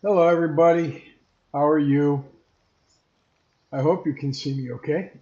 Hello, everybody. How are you? I hope you can see me okay.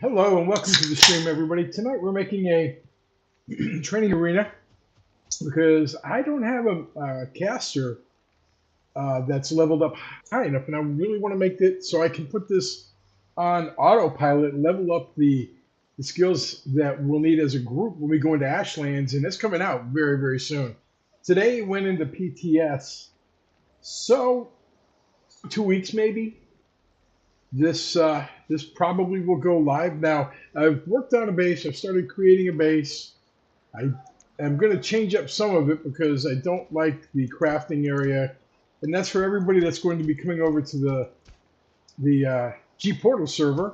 Hello, and welcome to the stream, everybody. Tonight we're making a training arena because I don't have a caster that's leveled up high enough, and I really want to make it so I can put this on autopilot, level up the skills that we'll need as a group when we go into Ashlands, and that's coming out very, very soon. Today it went into PTS, so 2 weeks maybe. This probably will go live now. I've worked on a base. I've started creating a base. I am going to change up some of it because I don't like the crafting area, and that's for everybody that's going to be coming over to the G Portal server.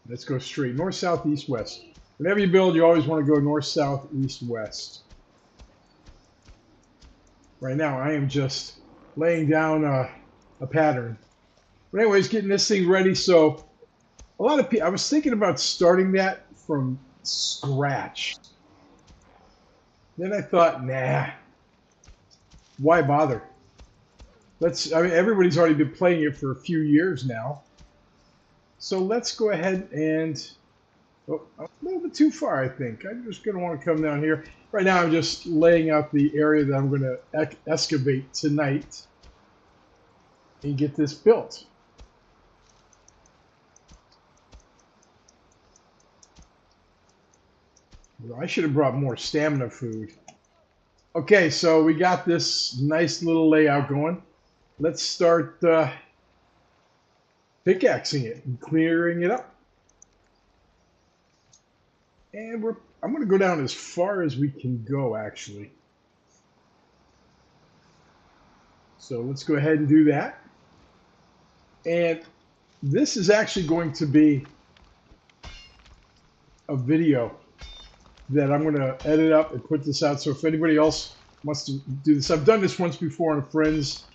Let's go straight north, south, east, west. Whenever you build, you always want to go north, south, east, west. Right now, I am just laying down a pattern. But anyways, getting this thing ready. So a lot of people, I was thinking about starting that from scratch. Then I thought, nah, why bother? I mean, everybody's already been playing it for a few years now. So let's go ahead and, oh, a little bit too far, I think. I'm just going to want to come down here. Right now, I'm just laying out the area that I'm going to excavate tonight and get this built. I should have brought more stamina food. Okay, so we got this nice little layout going. Let's start pickaxing it and clearing it up. And I'm going to go down as far as we can go, actually. So let's go ahead and do that. And this is actually going to be a video that I'm going to edit up and put this out. So if anybody else wants to do this, I've done this once before on a friend's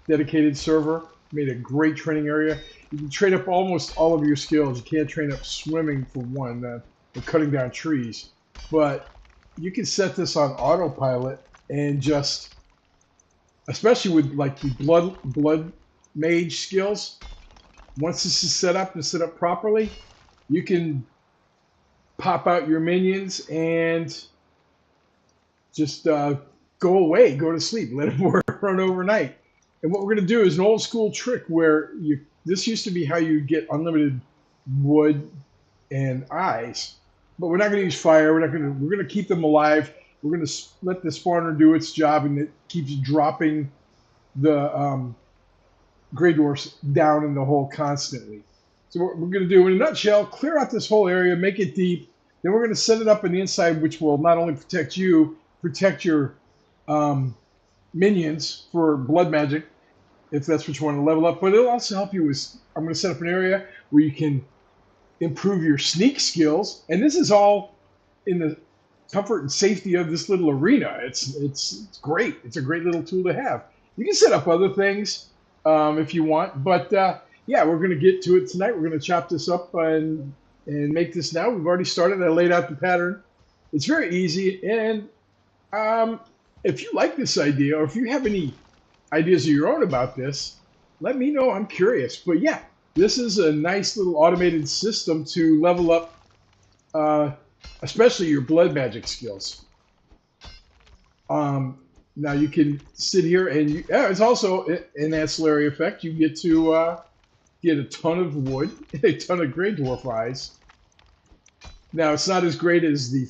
dedicated server. Made a great training area. You can train up almost all of your skills. You can't train up swimming for one, and cutting down trees. But you can set this on autopilot and just, especially with like the blood mage skills, once this is set up and set up properly, you can pop out your minions and just go away, go to sleep, let them run overnight. And what we're going to do is an old school trick where this used to be how you get unlimited wood and eyes, but we're not going to use fire. We're going to keep them alive. We're going to let the spawner do its job, and it keeps dropping the gray dwarfs down in the hole constantly. So what we're going to do, in a nutshell, clear out this whole area, make it deep. Then we're going to set it up on the inside, which will not only protect you, protect your minions for blood magic, if that's what you want to level up, but it'll also help you with, I'm going to set up an area where you can improve your sneak skills. And this is all in the comfort and safety of this little arena. It's great. It's a great little tool to have. You can set up other things if you want, but yeah, we're going to get to it tonight. We're going to chop this up and make this now. We've already started. I laid out the pattern. It's very easy. And if you like this idea, or if you have any ideas of your own about this, let me know. I'm curious. But yeah, this is a nice little automated system to level up, especially your blood magic skills. Now you can sit here and it's also an ancillary effect. You get to get a ton of wood, a ton of gray dwarf eyes. Now it's not as great as the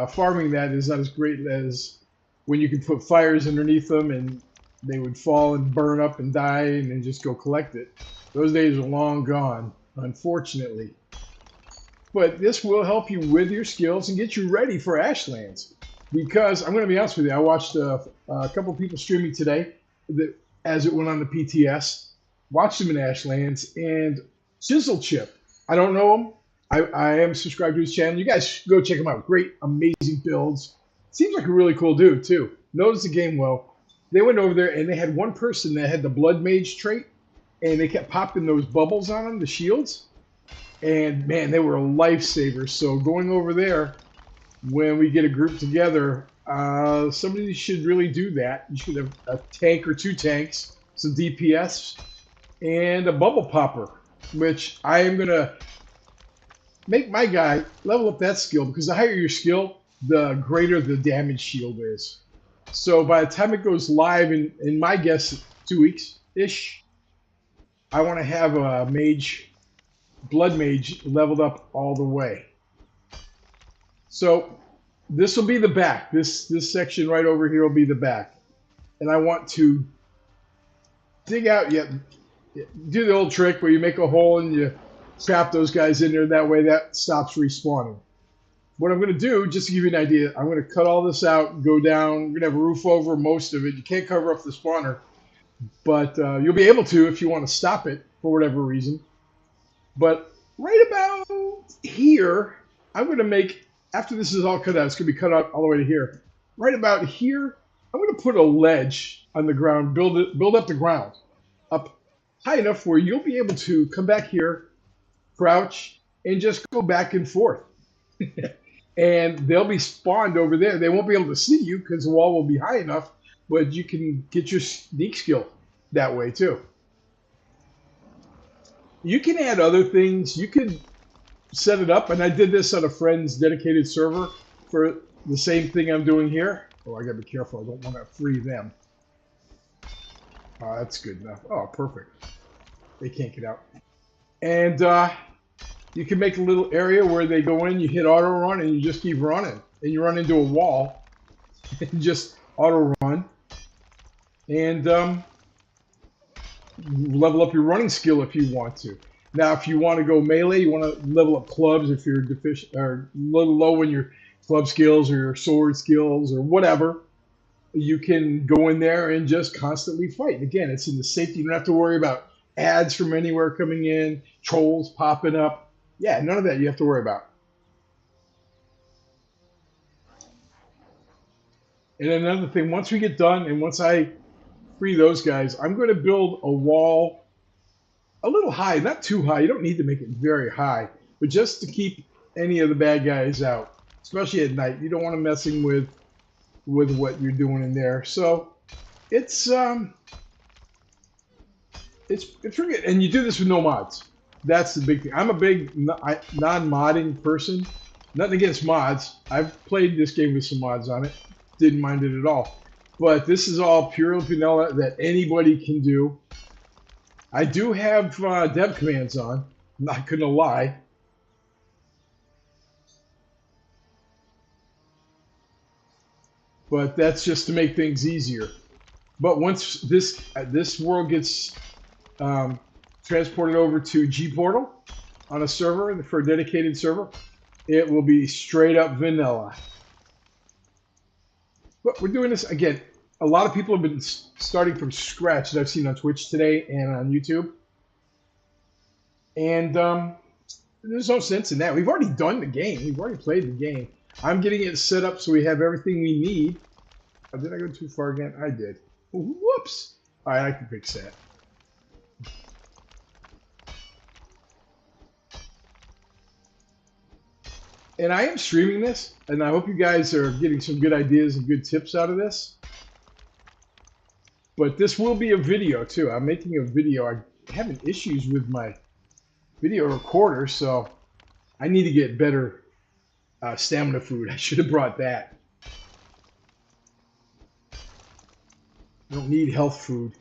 farming. That is not as great as when you can put fires underneath them and they would fall and burn up and die and then just go collect it. Those days are long gone, unfortunately. But this will help you with your skills and get you ready for Ashlands. Because I'm going to be honest with you, I watched a couple of people streaming today as it went on the PTS. Watched them in Ashlands, and Sizzle Chip, I don't know him. I am subscribed to his channel. You guys go check him out. Great, amazing builds. Seems like a really cool dude, too. Knows the game well. They went over there, and they had one person that had the Blood Mage trait, and they kept popping those bubbles on them, the shields. And, man, they were a lifesaver. So going over there, when we get a group together, somebody should really do that. You should have a tank or two tanks, some DPS, and a bubble popper, which I am going to make my guy level up that skill, because the higher your skill, the greater the damage shield is. So by the time it goes live, in my guess, 2 weeks-ish, I want to have a mage, blood mage, leveled up all the way. So this will be the back. This section right over here will be the back. And I want to dig out, do the old trick where you make a hole and you trap those guys in there. That way that stops respawning. What I'm going to do, just to give you an idea, I'm going to cut all this out, go down. We're going to have a roof over most of it. You can't cover up the spawner, but you'll be able to if you want to stop it for whatever reason. But right about here, I'm going to make, after this is all cut out, it's going to be cut out all the way to here. Right about here, I'm going to put a ledge on the ground, build up the ground up high enough where you'll be able to come back here, crouch, and just go back and forth. And they'll be spawned over there. They won't be able to see you because the wall will be high enough, but you can get your sneak skill that way too. You can add other things. You could set it up, and I did this on a friend's dedicated server for the same thing I'm doing here. Oh, I gotta be careful. I don't want to free them. That's good enough. Oh, perfect. They can't get out. And You can make a little area where they go in, you hit auto run, and you just keep running. And you run into a wall and just auto run. And level up your running skill if you want to. Now, if you want to go melee, you want to level up clubs if you're deficient or a little low in your club skills or your sword skills or whatever. You can go in there and just constantly fight. And again, it's in the safety. You don't have to worry about ads from anywhere coming in, trolls popping up. Yeah, none of that you have to worry about. And another thing, once we get done and once I free those guys, I'm going to build a wall a little high, not too high. You don't need to make it very high, but just to keep any of the bad guys out, especially at night. You don't want them messing with what you're doing in there. So it's pretty good. And you do this with no mods. That's the big thing. I'm a big non-modding person. Nothing against mods. I've played this game with some mods on it. Didn't mind it at all. But this is all pure vanilla that anybody can do. I do have dev commands on. I'm not going to lie. But that's just to make things easier. But once this world gets transported over to G Portal on a server for a dedicated server, it will be straight up vanilla. But we're doing this again. A lot of people have been starting from scratch that I've seen on Twitch today and on YouTube. And there's no sense in that. We've already done the game. We've already played the game. I'm getting it set up so we have everything we need. Oh, did I go too far again? I did. Whoops. All right, I can fix that. And I am streaming this, and I hope you guys are getting some good ideas and good tips out of this. But this will be a video, too. I'm making a video. I'm having issues with my video recorder, so I need to get better stamina food. I should have brought that. I don't need health food.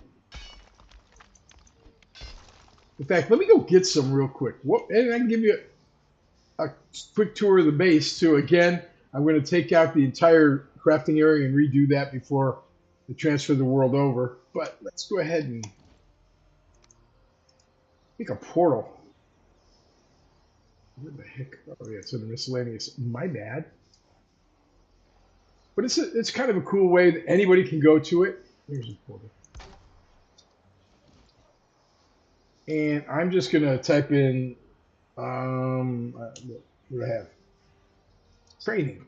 In fact, let me go get some real quick. And I can give you a quick tour of the base, too. Again, I'm going to take out the entire crafting area and redo that before I transfer the world over. But let's go ahead and make a portal. Where the heck? Oh, yeah, it's in the miscellaneous. My bad. But it's kind of a cool way that anybody can go to it. There's a portal. And I'm just going to type in, what do I have? Training.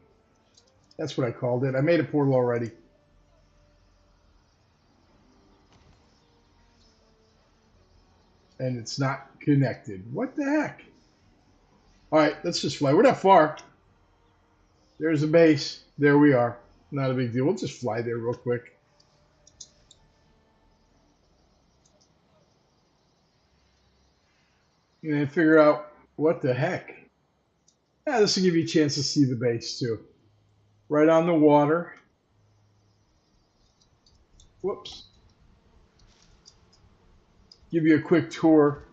That's what I called it. I made a portal already. And it's not connected. What the heck? All right, let's just fly. We're not far. There's the base. There we are. Not a big deal. We'll just fly there real quick. And then figure out what the heck. Yeah, this will give you a chance to see the base too. Right on the water. Whoops. Give you a quick tour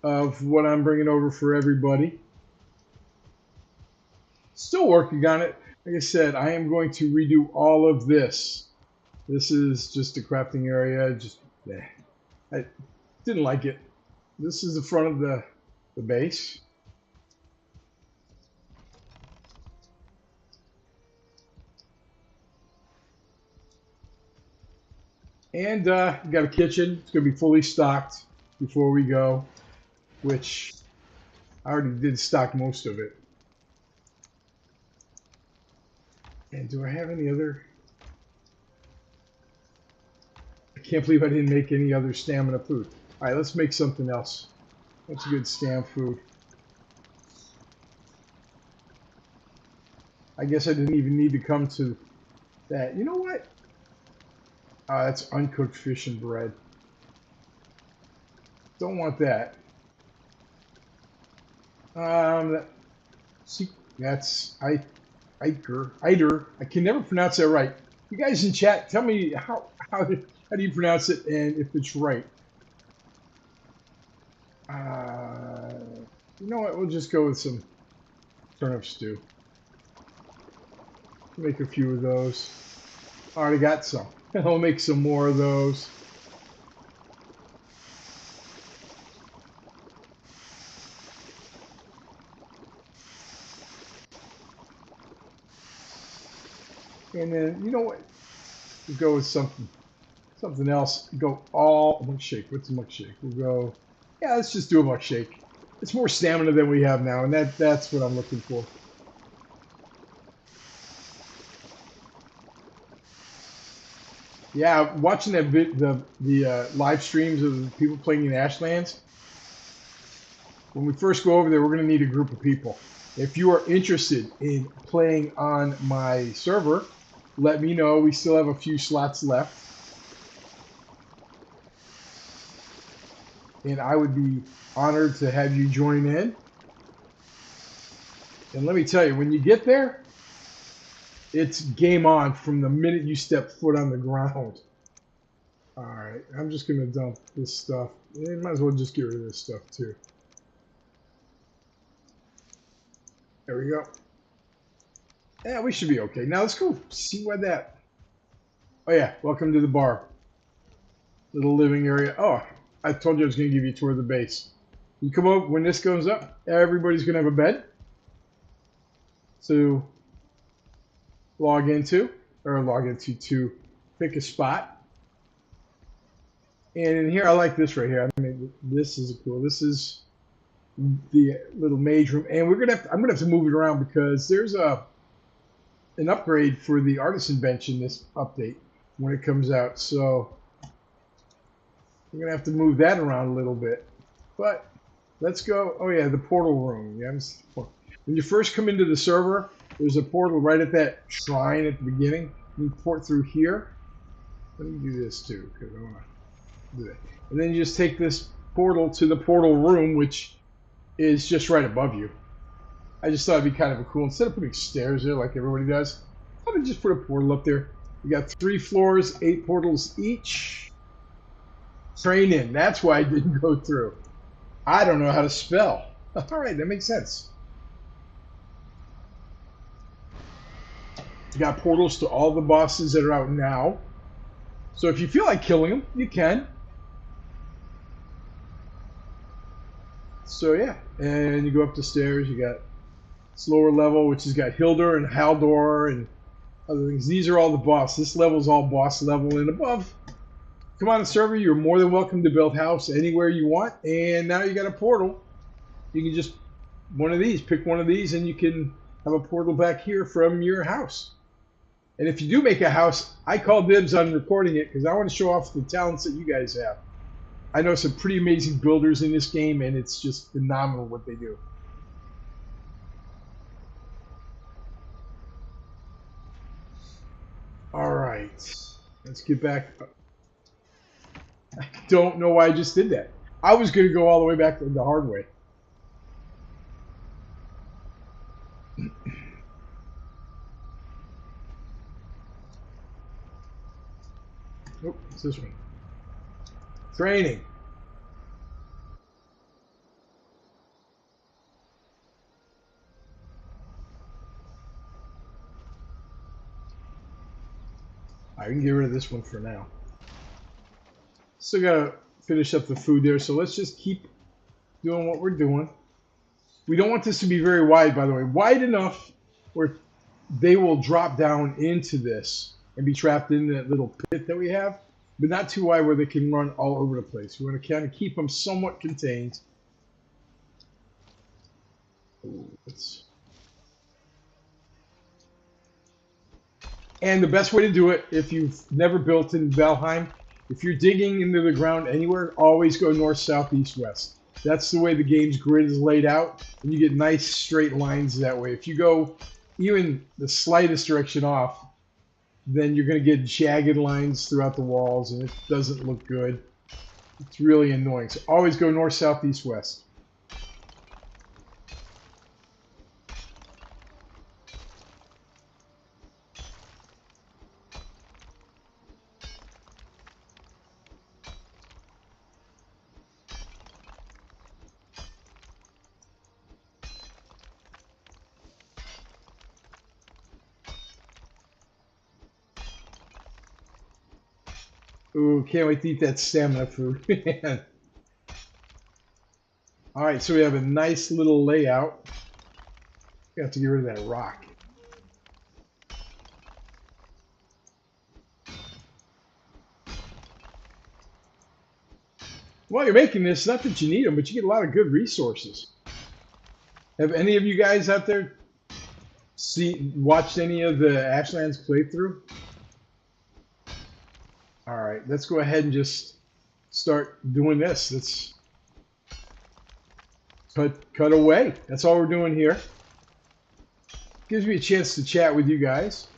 of what I'm bringing over for everybody. Still working on it. Like I said, I am going to redo all of this. This is just a crafting area. I didn't like it. This is the front of the base. And got a kitchen. It's going to be fully stocked before we go, which I already did stock most of it. And do I have any other? I can't believe I didn't make any other stamina food. All right, let's make something else. What's a good stam food? I guess I didn't even need to come to that. You know what? That's uncooked fish and bread. Don't want that. See, that's Eider. I can never pronounce that right. You guys in chat, tell me how do you pronounce it and if it's right. You know what? We'll just go with some turnip stew. Make a few of those. Already got some. I'll make some more of those. And then, you know what? We'll go with something else. Go all milkshake. What's a milkshake? We'll go, yeah, let's just do a milkshake. It's more stamina than we have now, and that's what I'm looking for. Yeah, watching the live streams of the people playing in Ashlands. When we first go over there, we're going to need a group of people. If you are interested in playing on my server, let me know. We still have a few slots left. And I would be honored to have you join in. And let me tell you, when you get there, it's game on from the minute you step foot on the ground. All right, I'm just going to dump this stuff. Might as well just get rid of this stuff too. There we go. Yeah, we should be okay. Now let's go see where that. Oh yeah, welcome to the bar. Little living area. Oh, I told you I was going to give you a tour of the base. You come up when this goes up. Everybody's going to have a bed to log into to pick a spot. And in here, I like this right here. I mean, this is cool. This is the little mage room, and I'm gonna have to move it around because there's an upgrade for the artisan bench in this update when it comes out. So I'm gonna have to move that around a little bit. But let's go. Oh yeah, the portal room. Yeah, when you first come into the server, there's a portal right at that shrine at the beginning. You port through here. Let me do this too, because I want to do that. And then you just take this portal to the portal room, which is just right above you. I just thought it'd be kind of a cool, instead of putting stairs there like everybody does, I would just put a portal up there. You got 3 floors, 8 portals each. Train in. That's why I didn't go through. I don't know how to spell. All right, that makes sense. You got portals to all the bosses that are out now. So if you feel like killing them, you can. So yeah, and you go up the stairs. You got slower level, which has got Hildur and Haldor and other things. These are all the boss. This level is all boss level and above. Come on the server. You're more than welcome to build house anywhere you want. And now you got a portal. You can just pick one of these, and you can have a portal back here from your house. And if you do make a house, I call dibs on recording it because I want to show off the talents that you guys have. I know some pretty amazing builders in this game, and it's just phenomenal what they do. All right, let's get back. I don't know why I just did that. I was going to go all the way back the hard way. Oh, it's this one. Training. I can get rid of this one for now. Still got to finish up the food there, so let's just keep doing what we're doing. We don't want this to be very wide, by the way. Wide enough where they will drop down into this and be trapped in that little pit that we have, but not too wide where they can run all over the place. We want to kind of keep them somewhat contained. Ooh, and the best way to do it, if you've never built in Valheim, if you're digging into the ground anywhere, always go north, south, east, west. That's the way the game's grid is laid out, and you get nice straight lines that way. If you go even the slightest direction off, then you're going to get jagged lines throughout the walls, and it doesn't look good. It's really annoying. So always go north, south, east, west. Ooh, can't wait to eat that stamina food. Man. All right, so we have a nice little layout. We have to get rid of that rock. While you're making this, not that you need them, but you get a lot of good resources. Have any of you guys out there watched any of the Ashlands playthrough? All right, let's go ahead and just start doing this. Let's cut away. That's all we're doing here. Gives me a chance to chat with you guys.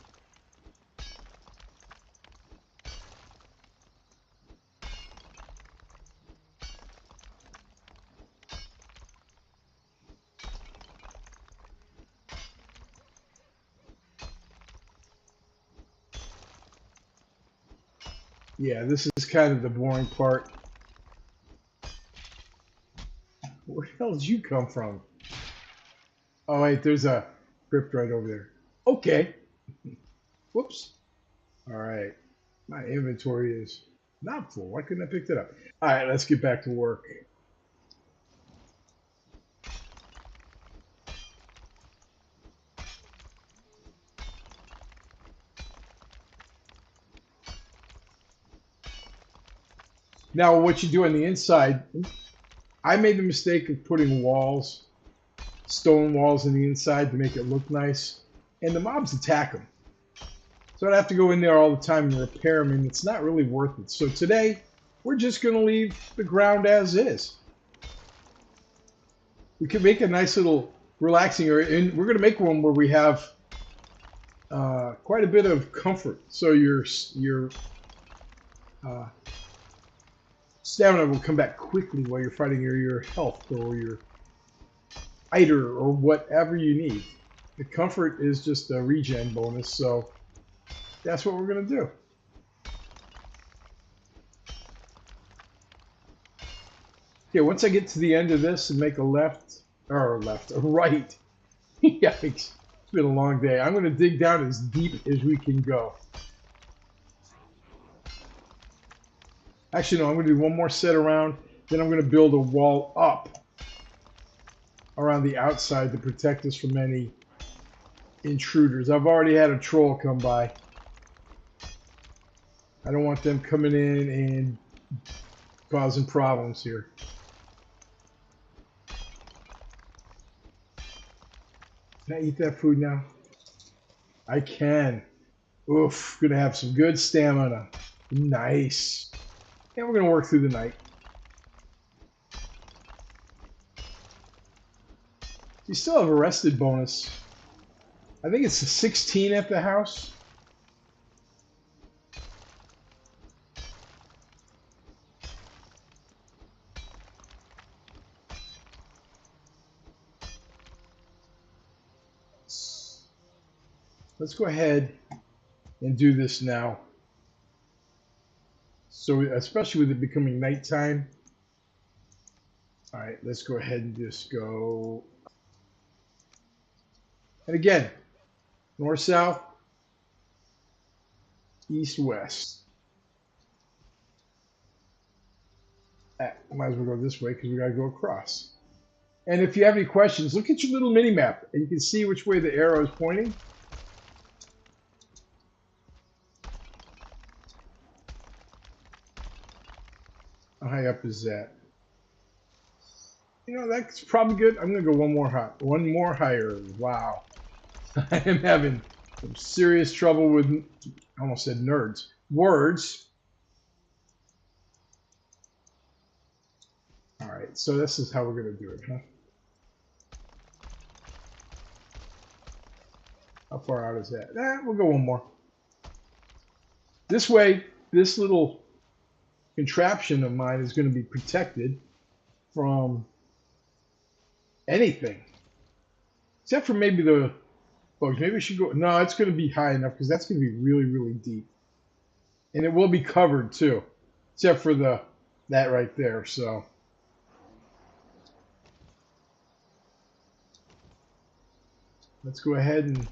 Yeah, this is kind of the boring part. Where the hell did you come from? Oh, wait, there's a crypt right over there. Okay. Whoops. All right. My inventory is not full. Why couldn't I pick that up? All right, let's get back to work. Now, what you do on the inside, I made the mistake of putting walls, stone walls on the inside to make it look nice, and the mobs attack them. So I'd have to go in there all the time and repair them, and it's not really worth it. So today, we're just going to leave the ground as is. We could make a nice little relaxing area, and we're going to make one where we have quite a bit of comfort. So your uh, stamina will come back quickly while you're fighting, or your health, or your iter, or whatever you need. The comfort is just a regen bonus, so that's what we're going to do. Okay, once I get to the end of this and make a a right. Yikes. It's been a long day. I'm going to dig down as deep as we can go. Actually, no, I'm going to do one more set around. Then I'm going to build a wall up around the outside to protect us from any intruders. I've already had a troll come by. I don't want them coming in and causing problems here. Can I eat that food now? I can. Oof, gonna have some good stamina. Nice. And we're gonna work through the night. You still have a rested bonus. I think it's a 16 at the house. Let's go ahead and do this now. So, especially with it becoming nighttime. All right, let's go ahead and just go. And again, north, south, east, west. Might as well go this way because we got to go across. And if you have any questions, look at your little mini map and you can see which way the arrow is pointing. How high up is that? You know, that's probably good. I'm going to go one more higher. Wow. I am having some serious trouble with, I almost said nerds, words. All right, so this is how we're going to do it, huh? How far out is that? We'll go one more. This way, this little contraption of mine is going to be protected from anything. Except for maybe the bugs. Maybe we should go. No, it's going to be high enough because that's going to be really, really deep. And it will be covered too. Except for that right there. So let's go ahead and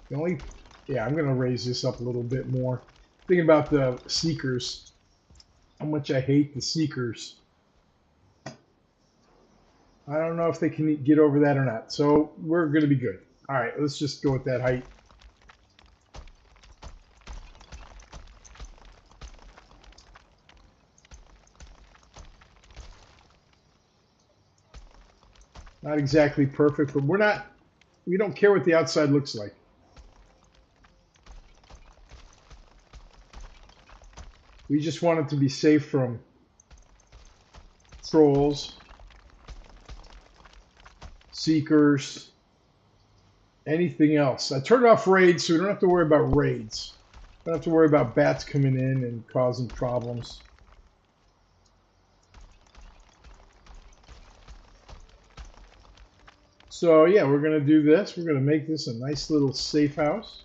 the only Yeah, I'm going to raise this up a little bit more. Thinking about the seekers, how much I hate the seekers. I don't know if they can get over that or not. So we're going to be good. All right, let's just go with that height. Not exactly perfect, but we don't care what the outside looks like. We just want it to be safe from trolls, seekers, anything else. I turned off raids so we don't have to worry about raids. Don't have to worry about bats coming in and causing problems. So yeah, we're going to do this. We're going to make this a nice little safe house.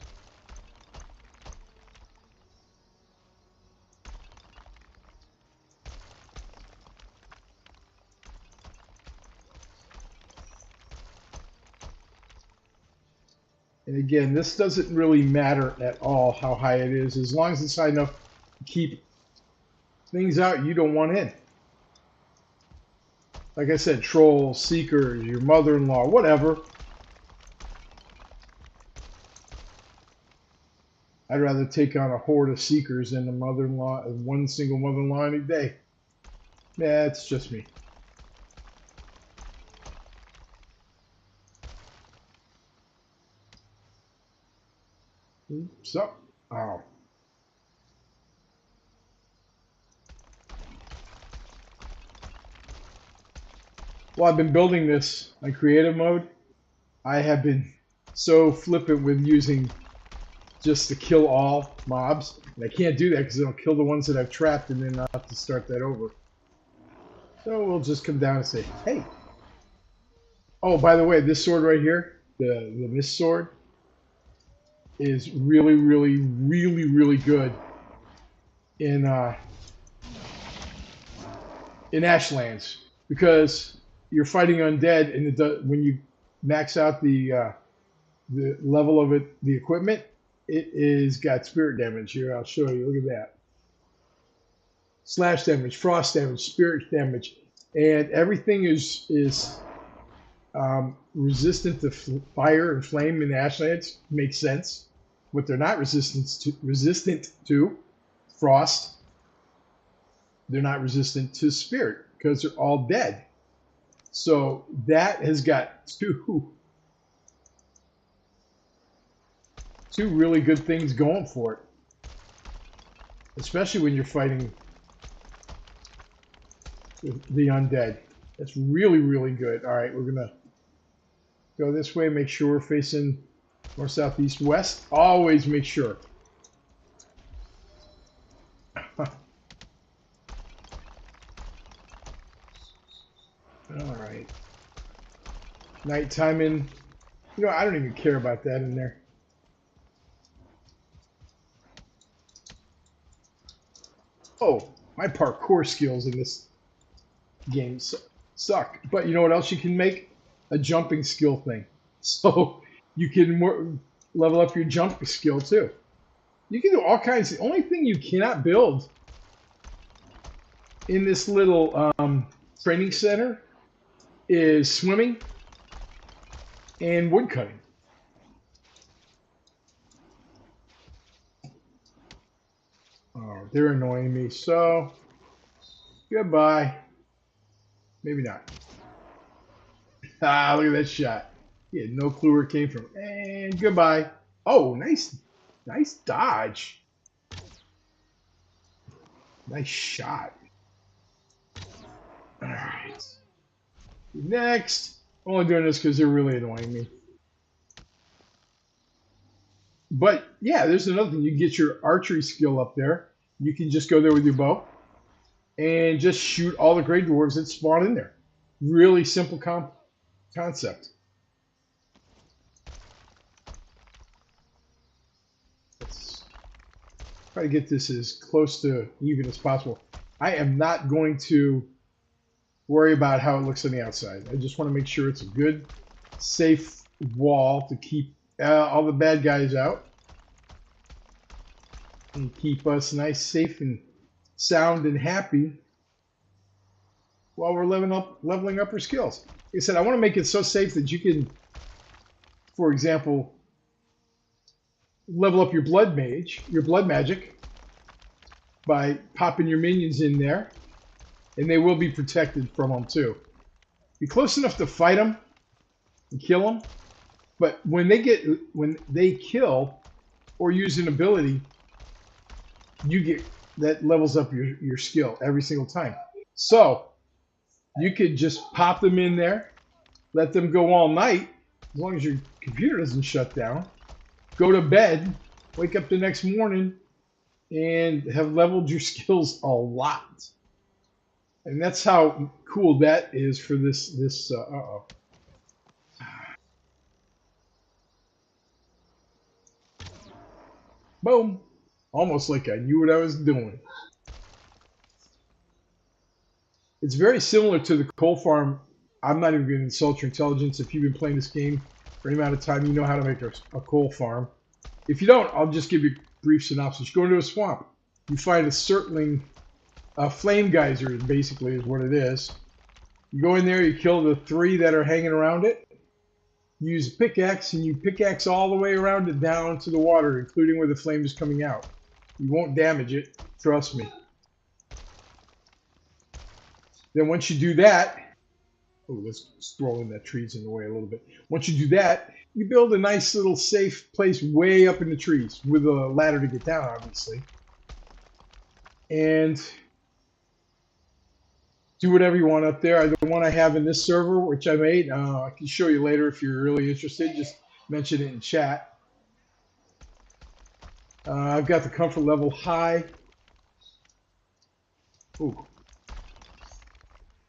And again, this doesn't really matter at all how high it is, as long as it's high enough to keep things out you don't want in. Like I said, trolls, seekers, your mother-in-law, whatever. I'd rather take on a horde of seekers than a mother-in-law, one single mother-in-law any day. Yeah, it's just me. So, oh. Well, I've been building this on creative mode. I have been so flippant with using just to kill all mobs. And I can't do that because it'll kill the ones that I've trapped and then I'll have to start that over. So we'll just come down and say, hey. Oh, by the way, this sword right here, the mist sword, is really, really, really, really good in Ashlands because you're fighting undead, and when you max out the level of it, the equipment, it is got spirit damage. Here, I'll show you. Look at that. Slash damage, frost damage, spirit damage, and everything is resistant to fire and flame in Ashlands. Makes sense. What they're not resistant to frost. They're not resistant to spirit because they're all dead. So that has got two really good things going for it, especially when you're fighting the undead. That's really, really good. All right, we're gonna go this way. Make sure we're facing north, south, east, west. Always make sure. All right. Nighttime in. You know, I don't even care about that in there. Oh, my parkour skills in this game suck. But you know what else you can make? A jumping skill thing. So you can level up your jump skill too. You can do all kinds. The only thing you cannot build in this little training center is swimming and woodcutting. Oh, they're annoying me. So goodbye. Maybe not. Ah, look at that shot. He had no clue where it came from. And goodbye. Oh, nice dodge. Nice shot. All right. Next. I'm only doing this because they're really annoying me. But yeah, there's another thing. You get your archery skill up there. You can just go there with your bow and just shoot all the gray dwarves that spawn in there. Really simple concept. Let's try to get this as close to even as possible. I am not going to worry about how it looks on the outside. I just want to make sure it's a good, safe wall to keep all the bad guys out. and keep us nice, safe, and sound and happy while we're leveling up our skills. Like I said, I want to make it so safe that you can, for example, level up your blood magic, by popping your minions in there, and they will be protected from them too. Be close enough to fight them and kill them, but when they kill or use an ability, you get that levels up your skill every single time. So you could just pop them in there, let them go all night, as long as your computer doesn't shut down. Go to bed, wake up the next morning, and have leveled your skills a lot. And that's how cool that is for this. Uh-oh. Boom! Almost like I knew what I was doing. It's very similar to the coal farm. I'm not even going to insult your intelligence. If you've been playing this game for any amount of time, you know how to make a coal farm. If you don't, I'll just give you a brief synopsis. You go into a swamp. You find a circling flame geyser, basically, is what it is. You go in there, you kill the 3 that are hanging around it. You use a pickaxe, and you pickaxe all the way around it down to the water, including where the flame is coming out. You won't damage it, trust me. Then once you do that, oh, let's throw in that tree's in the way a little bit. Once you do that, you build a nice little safe place way up in the trees with a ladder to get down, obviously. And do whatever you want up there. The one I have in this server, which I made, I can show you later if you're really interested. Just mention it in chat. I've got the comfort level high. Ooh.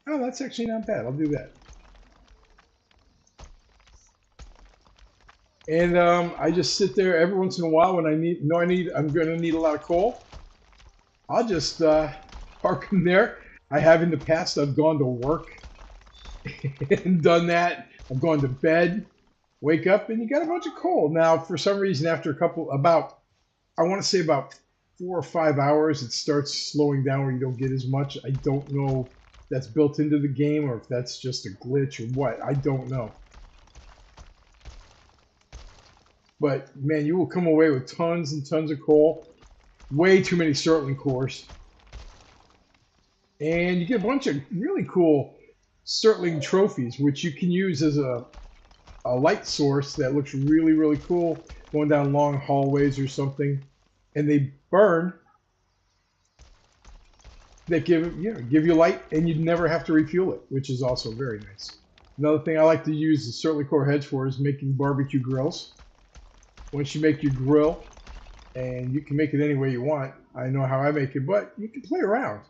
Oh, that's actually not bad. I'll do that. And I just sit there every once in a while when I'm going to need a lot of coal. I'll just park them there. I have in the past. I've gone to work and done that. I've gone to bed, wake up, and you got a bunch of coal. Now, for some reason, after I want to say about 4 or 5 hours, it starts slowing down where you don't get as much. I don't know if that's built into the game or if that's just a glitch or what. I don't know. But, man, you will come away with tons and tons of coal. Way too many Surtling cores. And you get a bunch of really cool Surtling trophies, which you can use as a light source that looks really, really cool, going down long hallways or something. And they burn. They give you light, and you'd never have to refuel it, which is also very nice. Another thing I like to use the Surtling core heads for is making barbecue grills. Once you make your grill, and you can make it any way you want. I know how I make it, but you can play around.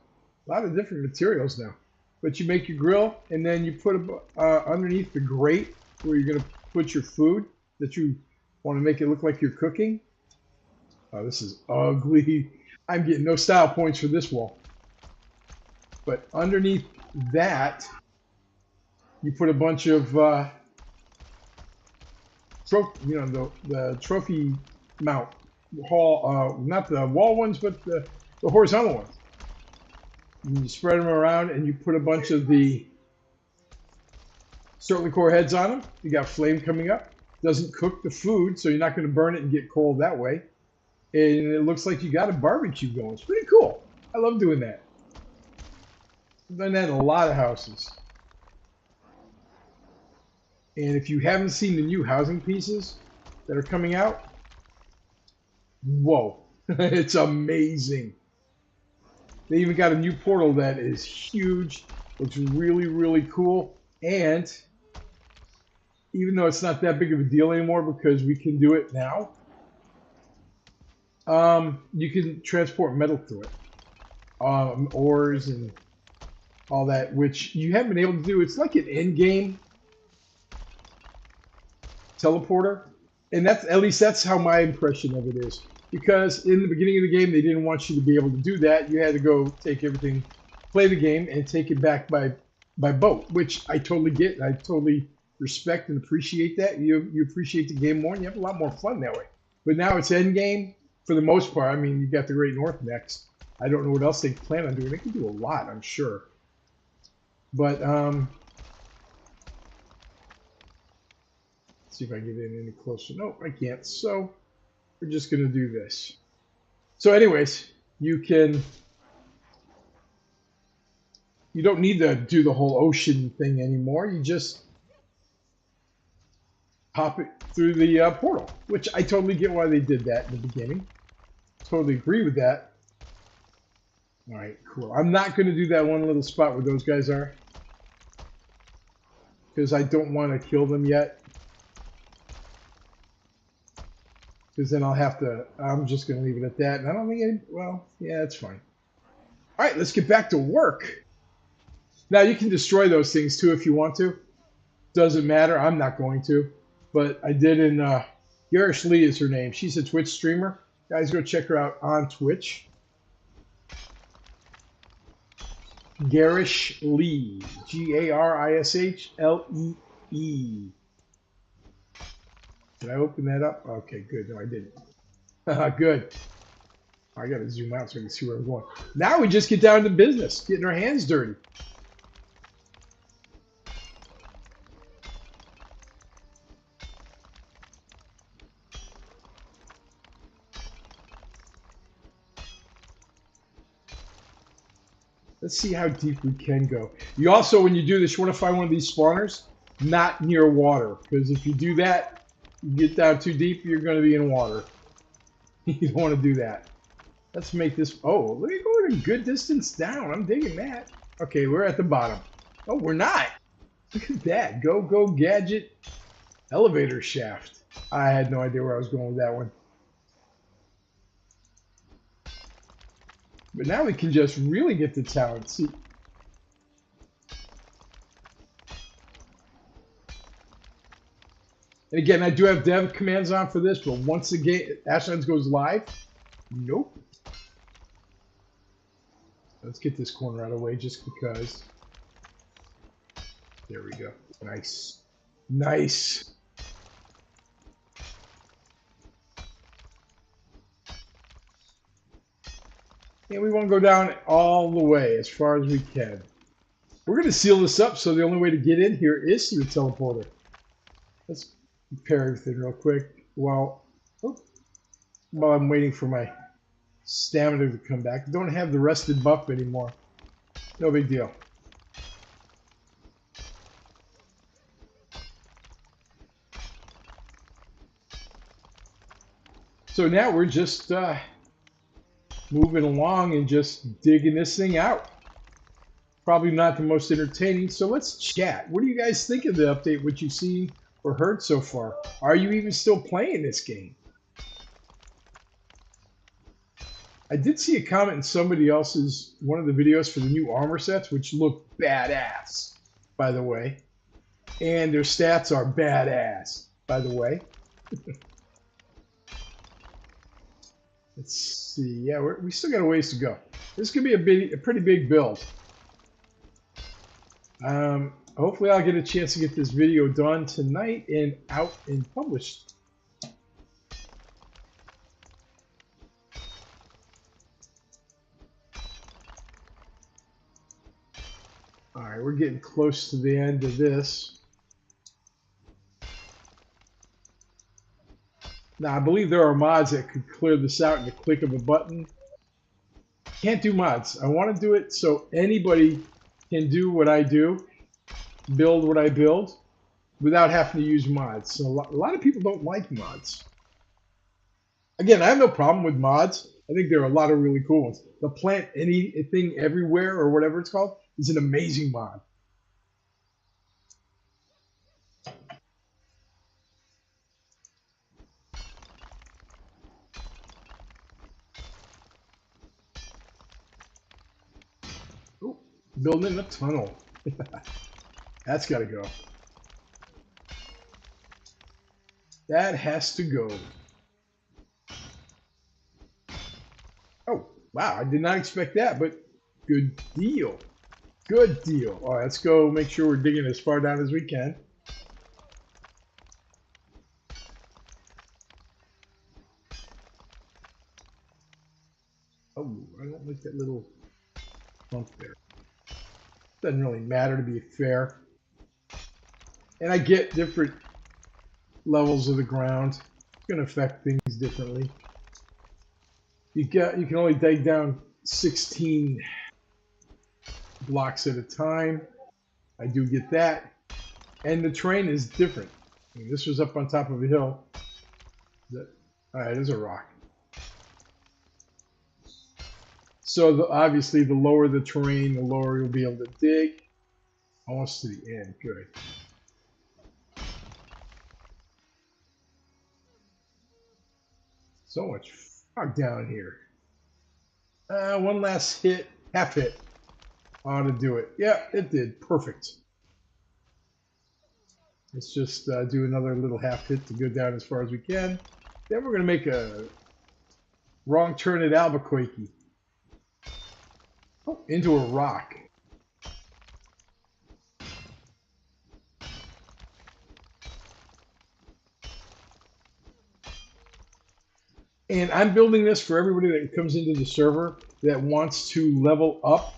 A lot of different materials now. But you make your grill, and then you put underneath the grate where you're going to put your food that you want to make it look like you're cooking. Oh, this is ugly. I'm getting no style points for this wall. But underneath that, you put a bunch of the trophy mount not the wall ones, but the horizontal ones. And you spread them around, and you put a bunch of the Surtling core heads on them. You got flame coming up. Doesn't cook the food, so you're not going to burn it and get cold that way. And it looks like you got a barbecue going. It's pretty cool. I love doing that. I've done that in a lot of houses. And if you haven't seen the new housing pieces that are coming out, whoa, it's amazing. They even got a new portal that is huge. Looks really, really cool. And even though it's not that big of a deal anymore because we can do it now, you can transport metal through it. Ores and all that, which you haven't been able to do. It's like an in-game teleporter. And at least that's how my impression of it is. Because in the beginning of the game, they didn't want you to be able to do that. You had to go take everything, play the game, and take it back by boat, which I totally get. I totally respect and appreciate that. You appreciate the game more, and you have a lot more fun that way. But now it's end game. for the most part. I mean, you got the Great North next. I don't know what else they plan on doing. They can do a lot, I'm sure. But let's see if I get in any closer. Nope, I can't. So we're just gonna do this. So, anyways, you don't need to do the whole ocean thing anymore. You just pop it through the portal, which I totally get why they did that in the beginning. Totally agree with that. All right, cool. I'm not going to do that one little spot where those guys are because I don't want to kill them yet. Because then I'll have to, I'm just going to leave it at that. And I don't think well, yeah, that's fine. All right, let's get back to work. Now, you can destroy those things too if you want to. Doesn't matter. I'm not going to. But I did in, Garish Lee is her name. She's a Twitch streamer. Guys, go check her out on Twitch. Garish Lee. Garishlee. Did I open that up? Okay, good. No, I didn't. Good. I got to zoom out so I can see where I'm going. Now we just get down to business, getting our hands dirty. Let's see how deep we can go. You also, when you do this, you want to find one of these spawners not near water, because if you do that, you get down too deep, you're going to be in water. You don't want to do that. Let's make this. Oh, let me go a good distance down. I'm digging that. Okay, we're at the bottom. Oh, we're not. Look at that. Go gadget elevator shaft. I had no idea where I was going with that one. But now we can just really get to town. See. And again, I do have dev commands on for this, but once the game Ashlands goes live, nope. Let's get this corner out of the way just because. There we go. Nice. Nice. And we want to go down all the way as far as we can. We're going to seal this up, so the only way to get in here is through the teleporter. Let's repair everything real quick while I'm waiting for my stamina to come back. Don't have the rested buff anymore. No big deal. So now we're just moving along and just digging this thing out. Probably not the most entertaining, so let's chat. What do you guys think of the update, what you've seen or heard so far? Are you even still playing this game? I did see a comment in somebody else's, one of the videos for the new armor sets, which look badass, by the way. And their stats are badass, by the way. Let's see. Yeah, we still got a ways to go. This could be a pretty big build. Hopefully I'll get a chance to get this video done tonight and out and published. All right, we're getting close to the end of this. Now, I believe there are mods that could clear this out in the click of a button. Can't do mods. I want to do it so anybody can do what I do, build what I build, without having to use mods. So a lot of people don't like mods. Again, I have no problem with mods. I think there are a lot of really cool ones. The Plant Anything Everywhere, or whatever it's called, is an amazing mod. Ooh, building a tunnel. That's got to go. That has to go. Oh, wow. I did not expect that, but good deal. Good deal. All right, let's go make sure we're digging as far down as we can. Oh, I don't like that little bump there. Doesn't really matter, to be fair. And I get different levels of the ground. It's going to affect things differently. You can only dig down 16 blocks at a time. I do get that. And the terrain is different. I mean, this was up on top of a hill. All right, there's a rock. So obviously, the lower the terrain, the lower you'll be able to dig. Almost to the end. Good. So much fog down here. One last hit, half hit. Ought to do it. Yeah, it did. Perfect. Let's just do another little half hit to go down as far as we can. Then we're going to make a wrong turn at Albuquerque. Oh, into a rock. And I'm building this for everybody that comes into the server that wants to level up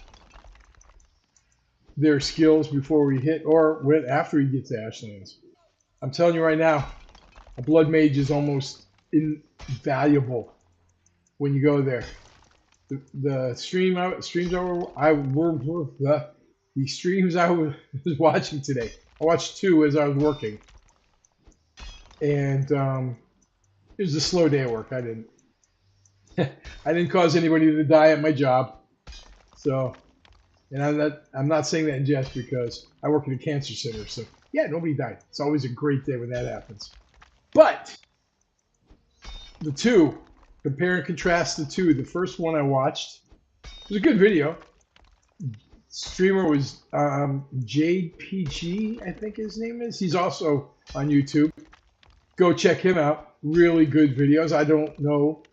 their skills before we hit, or after we get to Ashlands. I'm telling you right now, a blood mage is almost invaluable when you go there. The streams I was watching today. I watched 2 as I was working, and it was a slow day at work. I didn't cause anybody to die at my job, so. And I'm not saying that in jest, because I work at a cancer center. So yeah, nobody died. It's always a great day when that happens. But the 2, compare and contrast the 2. The first one I watched was a good video. Streamer was JPG, I think his name is. He's also on YouTube. Go check him out. Really good videos. I don't know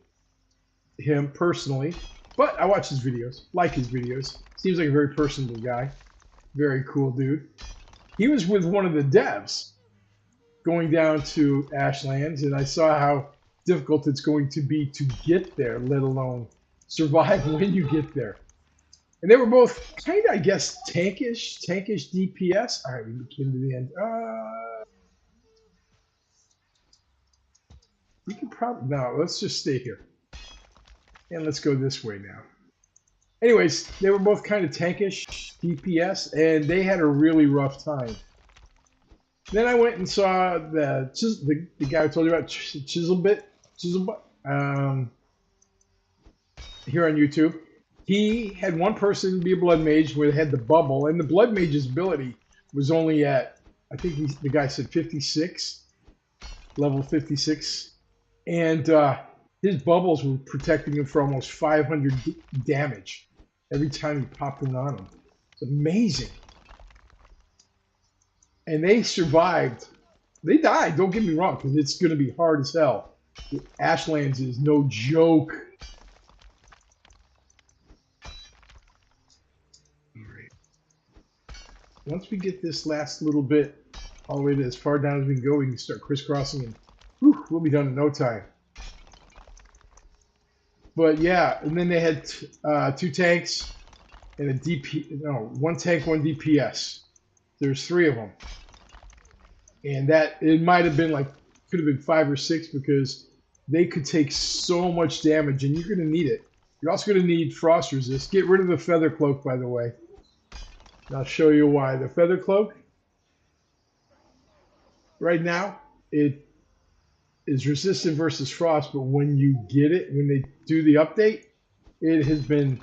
him personally, but I watch his videos, like his videos. Seems like a very personable guy. Very cool dude. He was with one of the devs going down to Ashlands, and I saw how difficult it's going to be to get there, let alone survive when you get there. And they were both kind of, I guess, tankish DPS. All right, we came to the end. We can probably, no, let's just stay here. And let's go this way now. Anyways, they were both kind of tankish DPS, and they had a really rough time. Then I went and saw the guy I told you about, Chiselbit, here on YouTube. He had one person be a blood mage where they had the bubble, and the blood mage's ability was only at, I think the guy said 56, level 56, and his bubbles were protecting him for almost 500 damage every time he popped one on him. It's amazing. And they survived. They died, don't get me wrong, because it's going to be hard as hell. Ashlands is no joke. All right. Once we get this last little bit all the way to as far down as we can go, we can start crisscrossing, and whew, we'll be done in no time. But yeah, and then they had 2 tanks and a one tank, 1 DPS. There's 3 of them. And that, it might have been could have been 5 or 6, because they could take so much damage, and you're going to need it. You're also going to need frost resist. Get rid of the feather cloak, by the way. And I'll show you why. The feather cloak, right now, it is resistant versus frost, but when you get it, when they do the update, it has been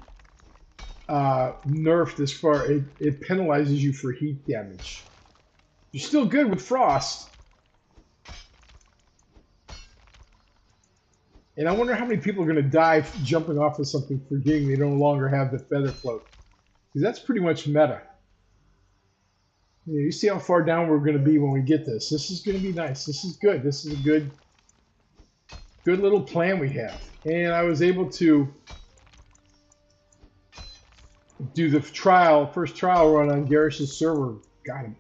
nerfed as far, it penalizes you for heat damage. You're still good with frost. And I wonder how many people are going to die jumping off of something forgetting they no longer have the feather cloak. Because that's pretty much meta. You see how far down we're going to be when we get this. This is going to be nice. This is good. This is a good little plan we have. And I was able to do the first trial run on Garish's server, God,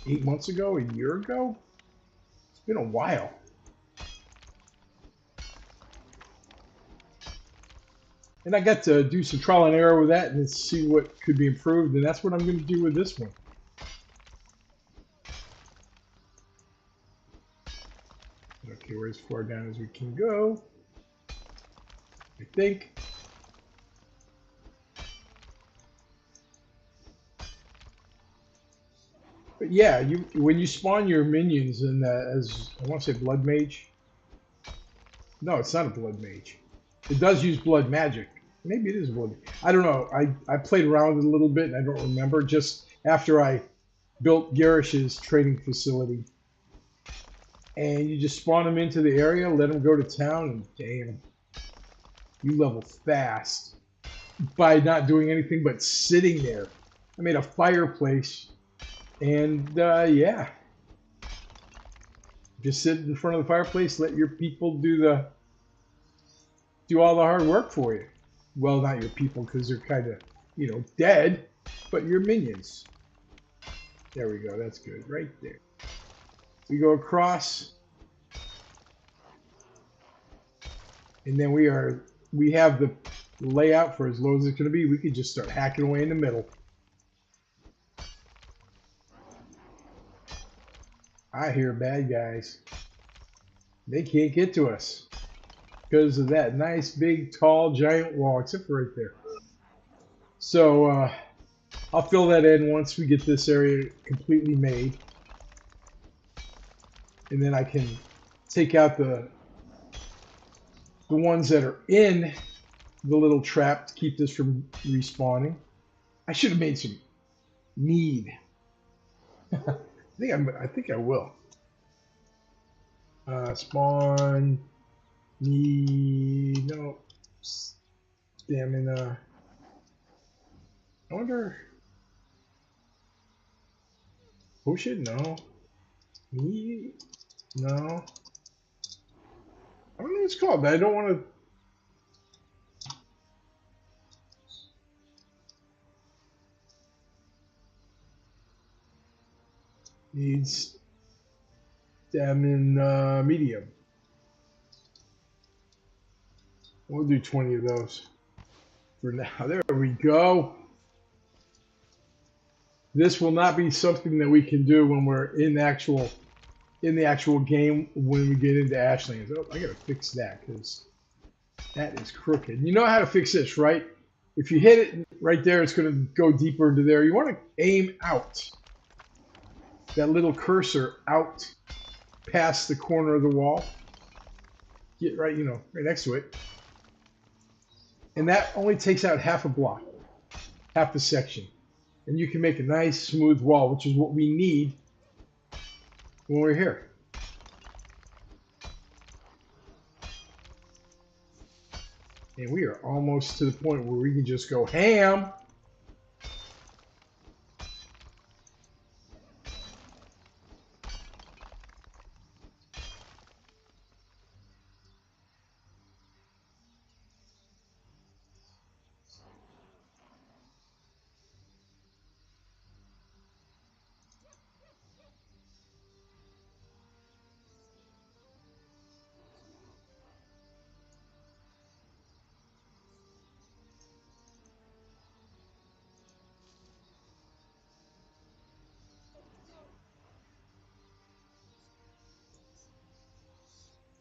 8 months ago, a year ago? It's been a while. And I got to do some trial and error with that and see what could be improved, and that's what I'm going to do with this one. Okay, we're as far down as we can go, I think. But yeah, when you spawn your minions in as I want to say blood mage. No, it's not a blood mage. It does use blood magic. Maybe it is blood. I don't know. I played around with it a little bit and I don't remember. Just after I built Garish's training facility, and you just spawn them into the area, let them go to town, and damn, you level fast by not doing anything but sitting there. I made a fireplace, and yeah, just sit in front of the fireplace, let your people do all the hard work for you. Well, not your people because they're kind of, dead, but your minions. There we go. That's good. Right there. We go across, and then we have the layout for as low as it's going to be. We could just start hacking away in the middle. I hear bad guys. They can't get to us because of that nice, big, tall, giant wall, except for right there. So I'll fill that in once we get this area completely made. And then I can take out the ones that are in the little trap to keep this from respawning. I should have made some mead. I think I will. Spawn mead. No. Stamina. I wonder. Potion? No. Mead? No. I don't know what it's called, but I don't want to. Needs stamina medium. We'll do 20 of those for now. There we go. This will not be something that we can do when we're in the actual game when we get into Ashlands. Oh, I gotta fix that because that is crooked. You know how to fix this, right? If you hit it right there, it's gonna go deeper into there. You want to aim out. That little cursor out past the corner of the wall. Get right, right next to it. And that only takes out half a block, half the section. And you can make a nice smooth wall, which is what we need when we're here. And we are almost to the point where we can just go ham.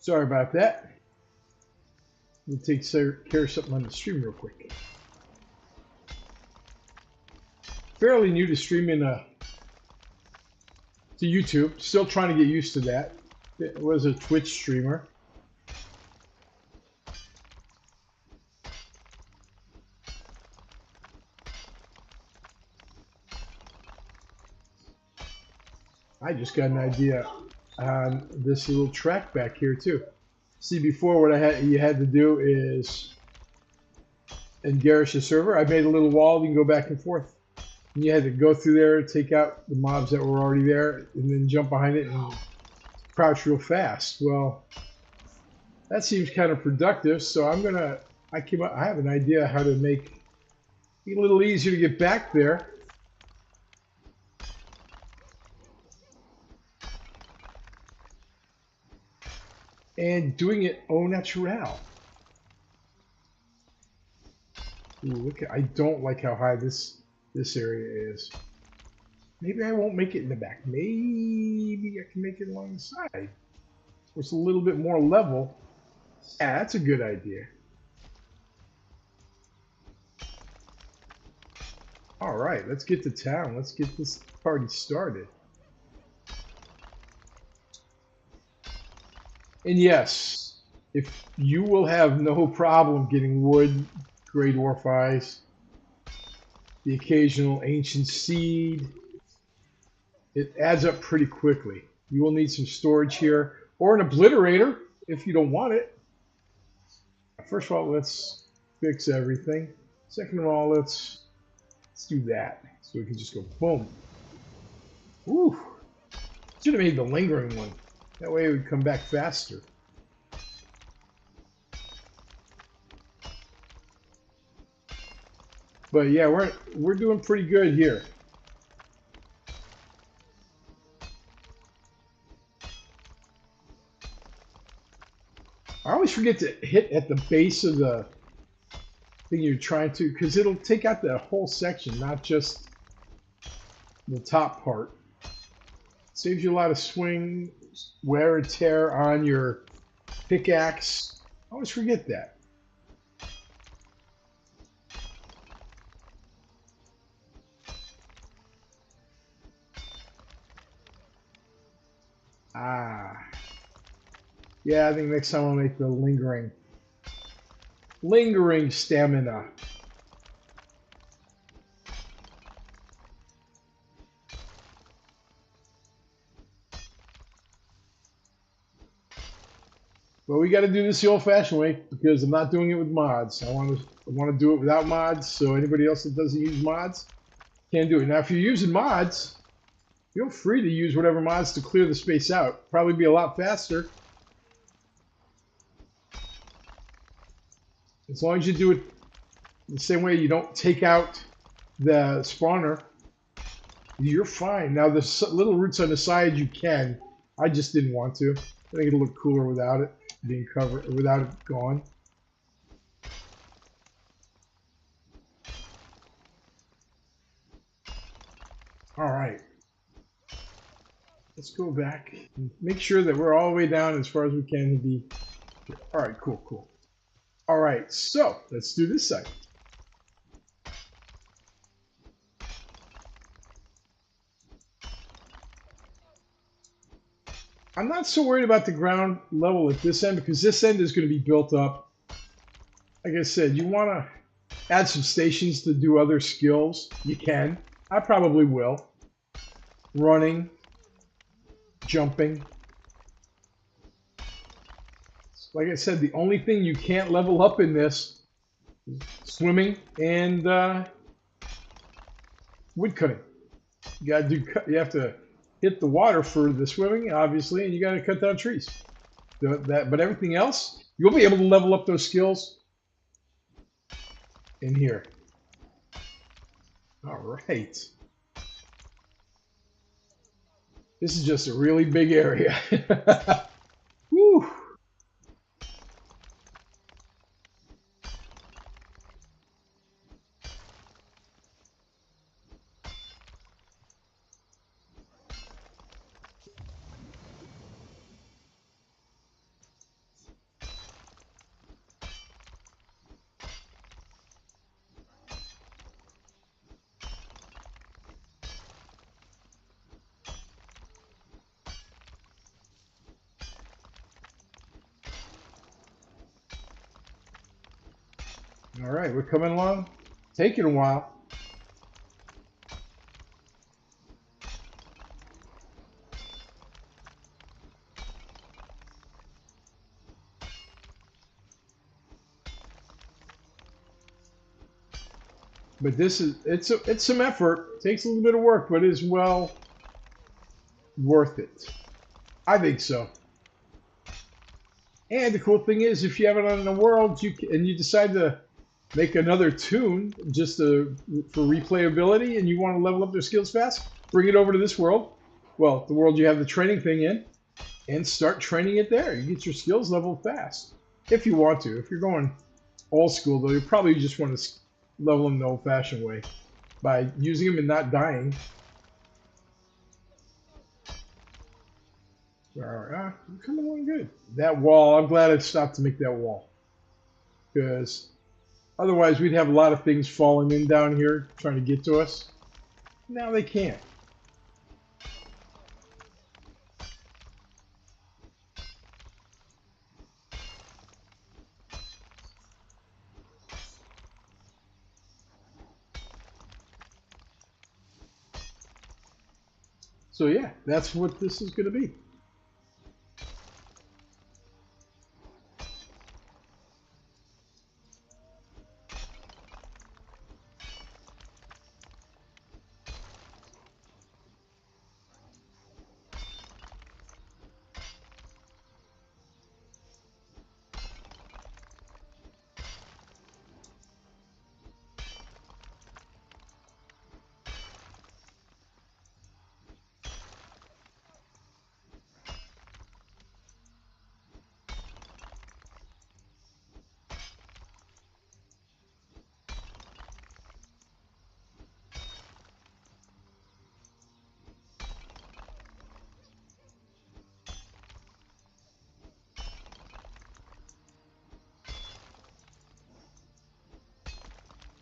Sorry about that. We'll take care of something on the stream real quick. Fairly new to streaming to YouTube. Still trying to get used to that. It was a Twitch streamer. I just got an idea on this little track back here too. See, before what you had to do is in Garish's server, I made a little wall. You can go back and forth. And you had to go through there, take out the mobs that were already there, and then jump behind it and crouch real fast. Well, that seems kind of productive. So I have an idea how to make it a little easier to get back there. And doing it au naturel. Ooh, look at, I don't like how high this area is. Maybe I won't make it in the back. Maybe I can make it along the side. It's a little bit more level. Yeah, that's a good idea. All right, let's get to town. Let's get this party started. And yes, if you will have no problem getting wood, gray dwarf eyes, the occasional ancient seed, it adds up pretty quickly. You will need some storage here or an obliterator if you don't want it. First of all, let's fix everything. Second of all, let's do that. So we can just go boom. Woo! Should have made the lingering one. That way it would come back faster. But yeah, we're doing pretty good here. I always forget to hit at the base of the thing you're trying to, because it'll take out the whole section, not just the top part. Saves you a lot of swing, wear and tear on your pickaxe. I always forget that. Ah. Yeah, I think next time I'll make the lingering stamina. But we got to do this the old-fashioned way because I'm not doing it with mods. I want to do it without mods. So anybody else that doesn't use mods can do it. Now, if you're using mods, feel free to use whatever mods to clear the space out. Probably be a lot faster. As long as you do it the same way, you don't take out the spawner, you're fine. Now, the little roots on the side, you can. I just didn't want to. I think it'll look cooler without it being covered, without it gone. All right. Let's go back and make sure that we're all the way down as far as we can to be. All right, cool, cool. All right, so let's do this side. I'm not so worried about the ground level at this end because this end is going to be built up. Like I said, you want to add some stations to do other skills. You can. I probably will. Running, jumping. Like I said, the only thing you can't level up in this is swimming and wood cutting. You gotta do. You have to hit the water for the swimming, obviously, and you gotta cut down trees. But everything else, you'll be able to level up those skills in here. All right. This is just a really big area. Woo. All right, we're coming along. Taking a while. But this is it's some effort. It takes a little bit of work, but it is well worth it. I think so. And the cool thing is, if you have it on the world, and you decide to make another tune just for replayability, and you want to level up their skills fast, bring it over to this world. Well, the world you have the training thing in, and start training it there. You get your skills leveled fast, if you want to. If you're going old school, though, you probably just want to level them the old-fashioned way by using them and not dying. All right, I'm coming along good. That wall, I'm glad I stopped to make that wall, because otherwise we'd have a lot of things falling in down here trying to get to us. Now they can't. So yeah, that's what this is going to be.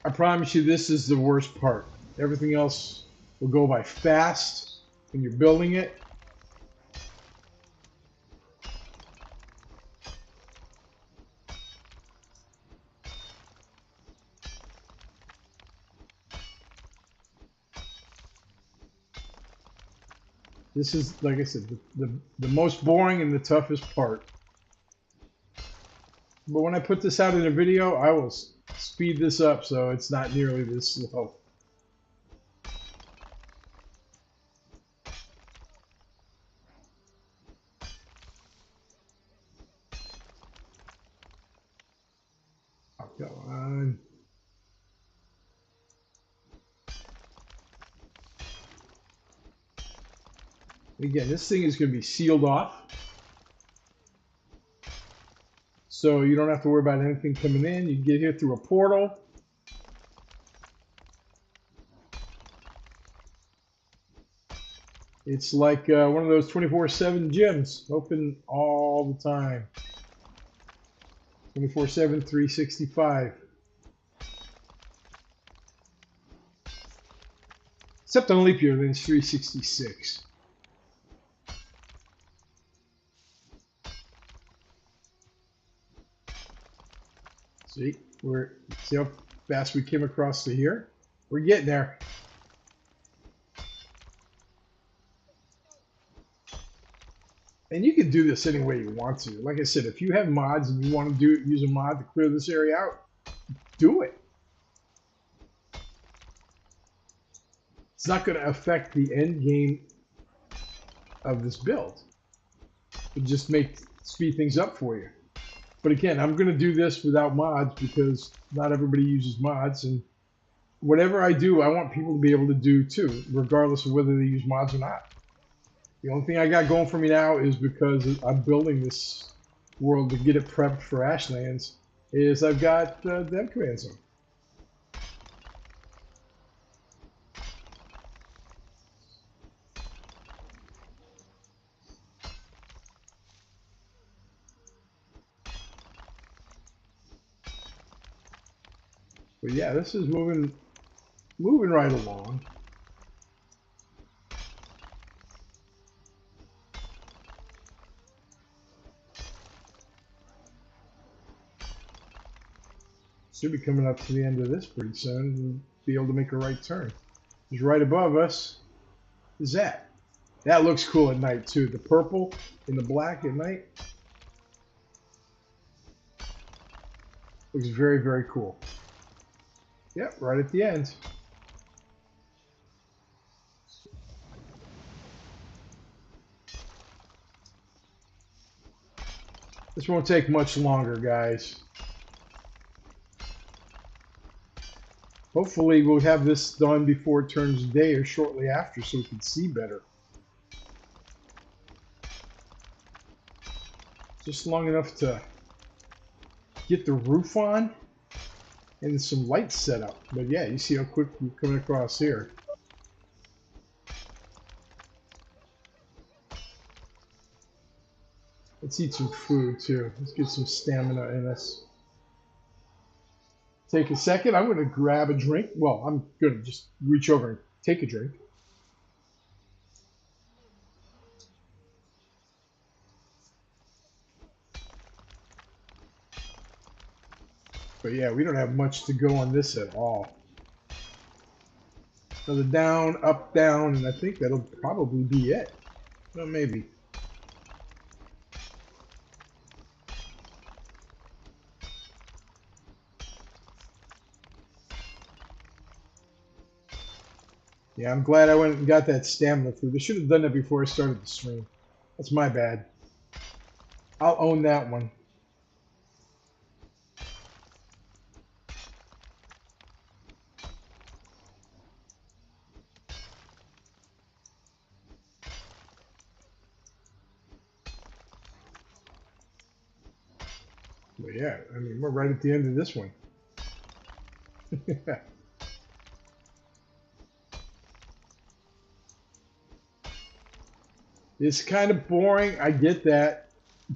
I promise you, this is the worst part. Everything else will go by fast when you're building it. This is, like I said, the most boring and the toughest part. But when I put this out in a video, I will speed this up so it's not nearly this slow. Oh, come on. Again, this thing is going to be sealed off, so you don't have to worry about anything coming in. You get here through a portal. It's like one of those 24/7 gyms, open all the time. 24/7, 365. Except on leap year, then it's 366. See, see how fast we came across to here? We're getting there. And you can do this any way you want to. Like I said, if you have mods and you want to use a mod to clear this area out, do it. It's not going to affect the end game of this build. It just speed things up for you. But again, I'm going to do this without mods because not everybody uses mods, and whatever I do, I want people to be able to do too, regardless of whether they use mods or not. The only thing I got going for me now is because I'm building this world to get it prepped for Ashlands, is I've got the dev command zone. But yeah, this is moving right along. Should be coming up to the end of this pretty soon and be able to make a right turn. Just right above us is that. That looks cool at night too. The purple and the black at night looks very, very cool. Yep, right at the end. This won't take much longer, guys. Hopefully we'll have this done before it turns day or shortly after so we can see better. Just long enough to get the roof on. and some lights set up. But yeah, you see how quick we're coming across here. Let's eat some food too. Let's get some stamina in us. Take a second. I'm going to grab a drink. Well, I'm going to just reach over and take a drink. But yeah, we don't have much to go on this at all. Another down, up, down, and I think that'll probably be it. Well, maybe. Yeah, I'm glad I went and got that stamina food. I should have done that before I started the stream. That's my bad. I'll own that one. But yeah, I mean, we're right at the end of this one. It's kind of boring, I get that,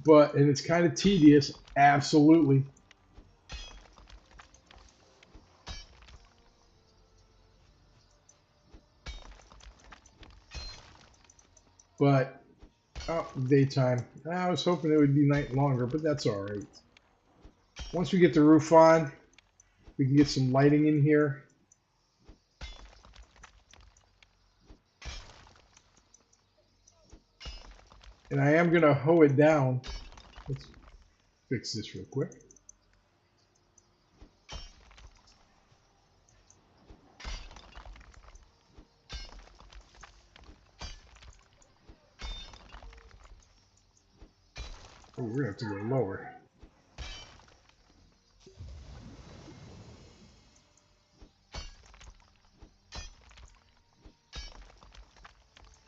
and it's kind of tedious, absolutely. But, oh, daytime. I was hoping it would be night longer, but that's all right. Once we get the roof on, we can get some lighting in here. And I am going to hoe it down. Let's fix this real quick. Oh, we're going to have to go lower.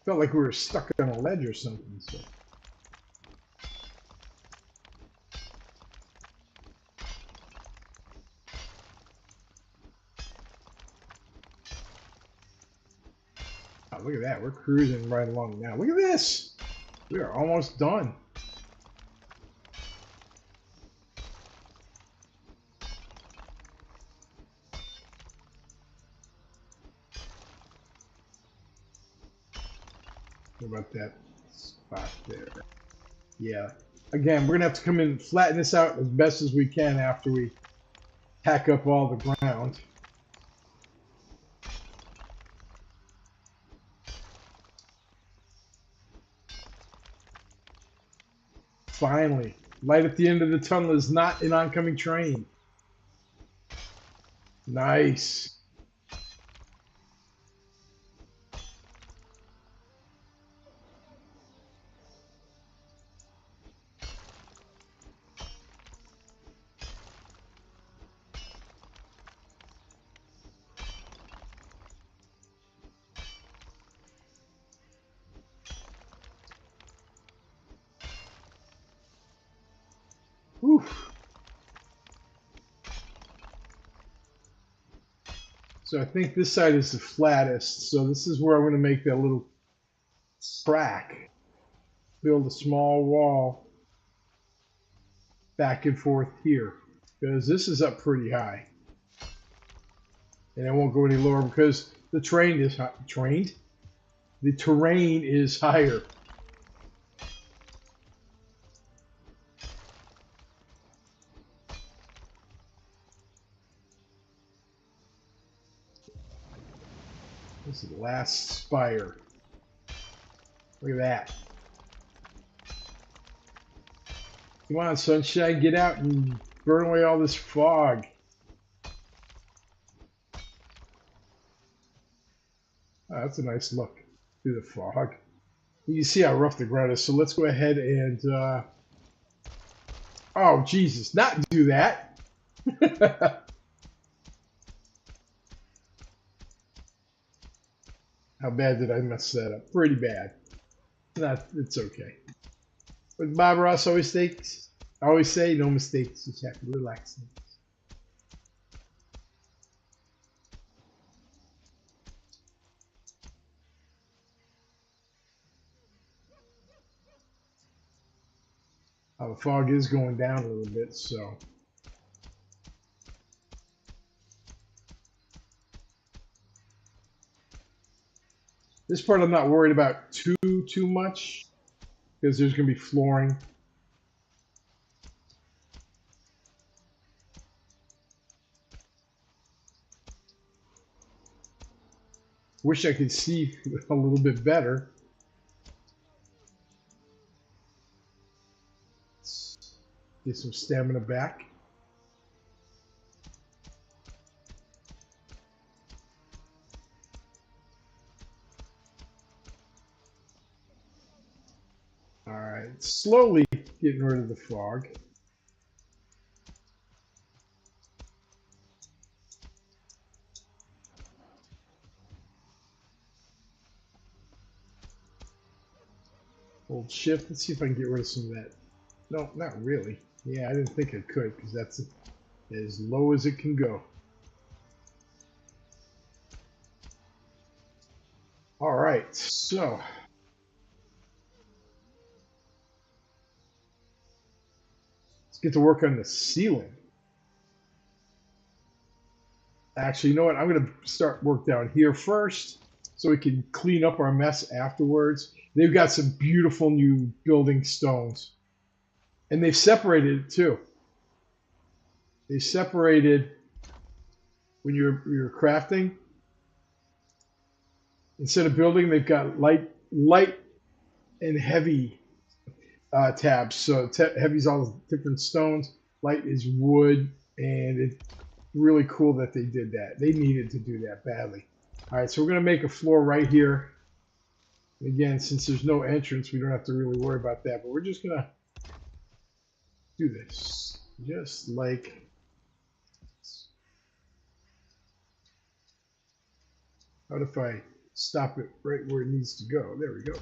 Felt like we were stuck on a ledge or something. So. Oh, look at that. We're cruising right along now. Look at this. We are almost done. What about that spot there? Yeah. Again, we're going to have to come in and flatten this out as best as we can after we hack up all the ground. Finally. Light at the end of the tunnel is not an oncoming train. Nice. Whew. So I think this side is the flattest. So this is where I'm going to make that little crack. Build a small wall back and forth here. Because this is up pretty high. And it won't go any lower because the terrain is The terrain is higher. This is the last spire. Look at that. Come on, sunshine, get out and burn away all this fog. Oh, that's a nice look through the fog. You can see how rough the ground is. So let's go ahead and, oh, Jesus, not do that. How bad did I mess that up? Pretty bad. It's okay. But Bob Ross always say, no mistakes, just have to relax. The fog is going down a little bit, so. This part I'm not worried about too much because there's going to be flooring. Wish I could see a little bit better. Let's get some stamina back. All right, slowly getting rid of the fog. Hold shift. Let's see if I can get rid of some of that. No, not really. Yeah, I didn't think I could because that's as low as it can go. All right, so let's get to work on the ceiling. Actually, you know what? I'm going to start work down here first so we can clean up our mess afterwards. They've got some beautiful new building stones. And they've separated it too. They separated when you're crafting. Instead of building, they've got light and heavy tabs. So heavy is all the different stones. Light is wood, and it's really cool that they did that. They needed to do that badly. All right, so we're going to make a floor right here. Again, since there's no entrance, we don't have to really worry about that. But we're just going to do this just like how if I stop it right where it needs to go? There we go.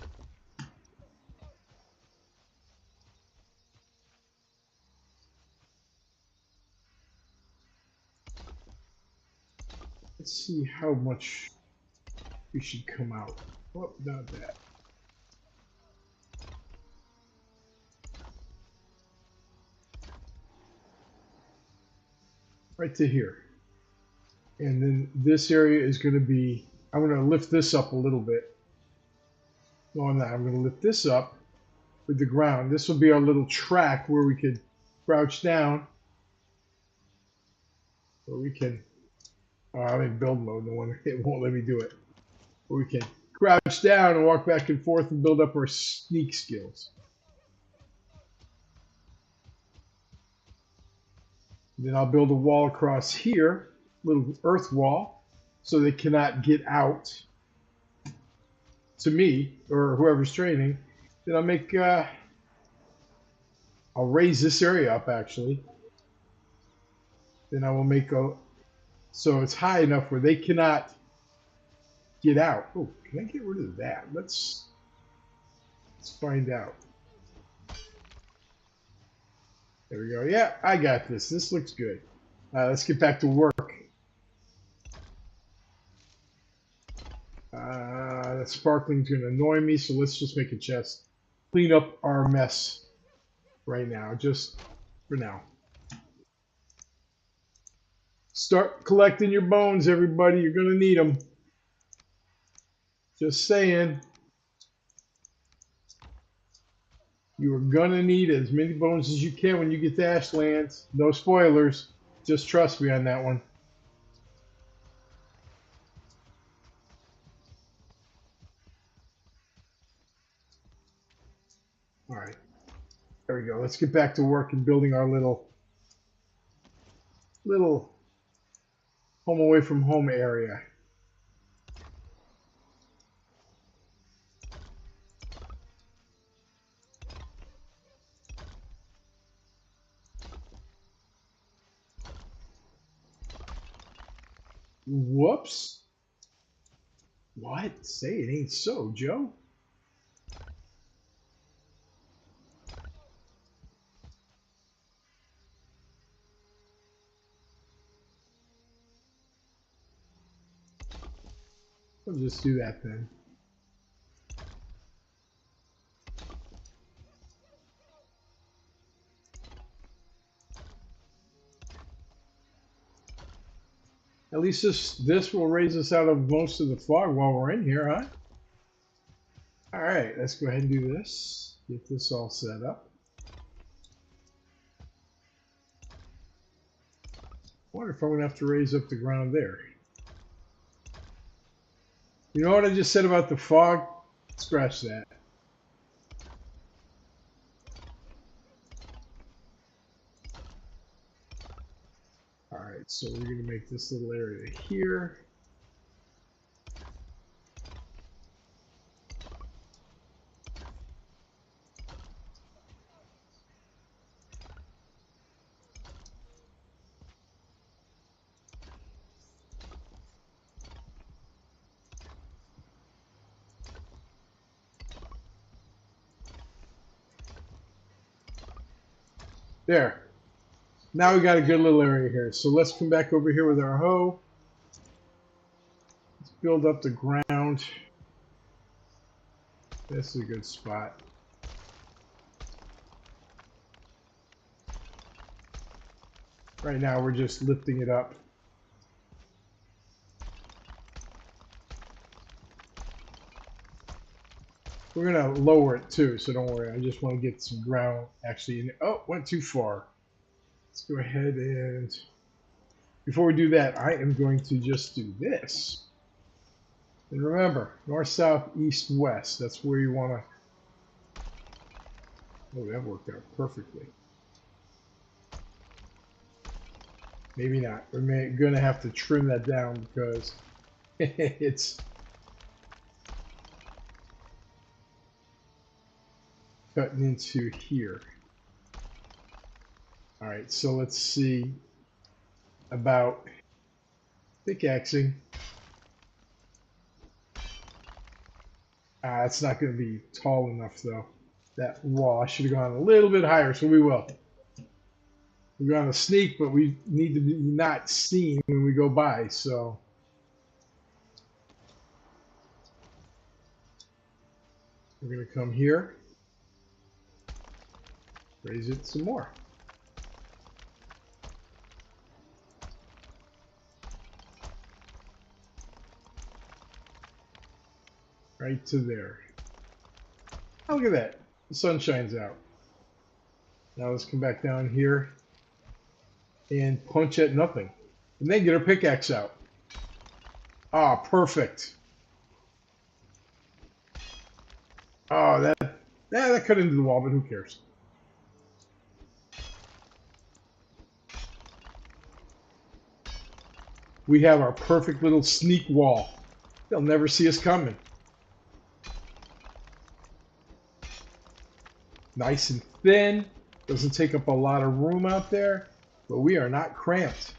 Let's see how much we should come out. Oh, not that. Right to here. And then this area is going to be, I'm going to lift this up a little bit. No, I'm not. I'm going to lift this up with the ground. This will be our little track where we could crouch down. Or we can, I'm in build mode. No wonder it won't let me do it. Or we can crouch down and walk back and forth and build up our sneak skills. Then I'll build a wall across here, little earth wall, so they cannot get out to me or whoever's training. Then I'll make, I'll raise this area up actually. Then I will make so it's high enough where they cannot get out. Oh, can I get rid of that? Let's find out. There we go. Yeah, I got this. This looks good. Let's get back to work. That sparkling's going to annoy me, so let's just make a chest. Clean up our mess right now, just for now. Start collecting your bones, everybody. You're going to need them. Just saying. You are going to need as many bones as you can when you get to Ashlands. No spoilers. Just trust me on that one. All right. There we go. Let's get back to work and building our little home away from home area. Whoops. What? Say it ain't so, Joe. I'll just do that then. At least this will raise us out of most of the fog while we're in here, huh? All right, let's go ahead and do this. Get this all set up. I wonder if I'm going to have to raise up the ground there. You know what I just said about the fog? Scratch that. All right, so we're going to make this little area here. There. Now we got a good little area here. So let's come back over here with our hoe. Let's build up the ground. This is a good spot. Right now we're just lifting it up. We're going to lower it too, so don't worry. I just want to get some ground actually in. Oh, went too far. Let's go ahead and, before we do that, I am going to just do this. And remember, north, south, east, west. That's where you want to. Oh, that worked out perfectly. Maybe not. We're going to have to trim that down because it's cutting into here. All right, so let's see about pickaxing. It's not going to be tall enough though. That wall, I should have gone a little bit higher, so we will. We're going to sneak, but we need to be not seen when we go by, so. We're going to come here, raise it some more. Right to there. Oh, look at that. The sun shines out. Now let's come back down here and punch at nothing. And then get our pickaxe out. Ah, perfect. Oh, that cut into the wall, but who cares? We have our perfect little sneak wall. They'll never see us coming. Nice and thin. Doesn't take up a lot of room out there, but we are not cramped.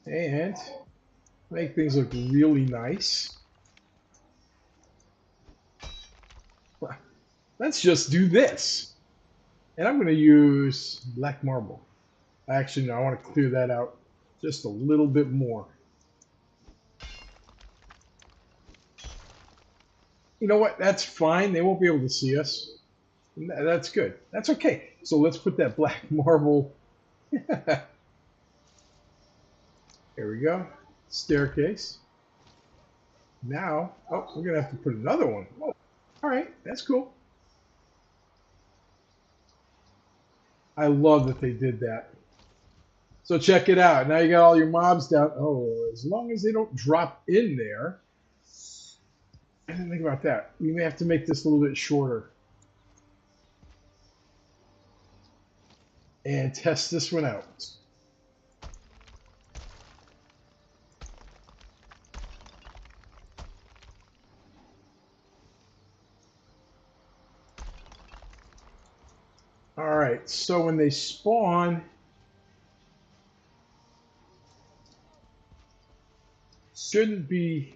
And make things look really nice. Let's just do this. And I'm going to use black marble. Actually, no, I want to clear that out just a little bit more. You know what? That's fine. They won't be able to see us. That's good. That's okay. So let's put that black marble. Here we go. Staircase. Now, oh, we're going to have to put another one. Oh, all right. That's cool. I love that they did that. So check it out. Now you got all your mobs down. Oh, as long as they don't drop in there. I didn't think about that. We may have to make this a little bit shorter. And test this one out. All right, so when they spawn, shouldn't be,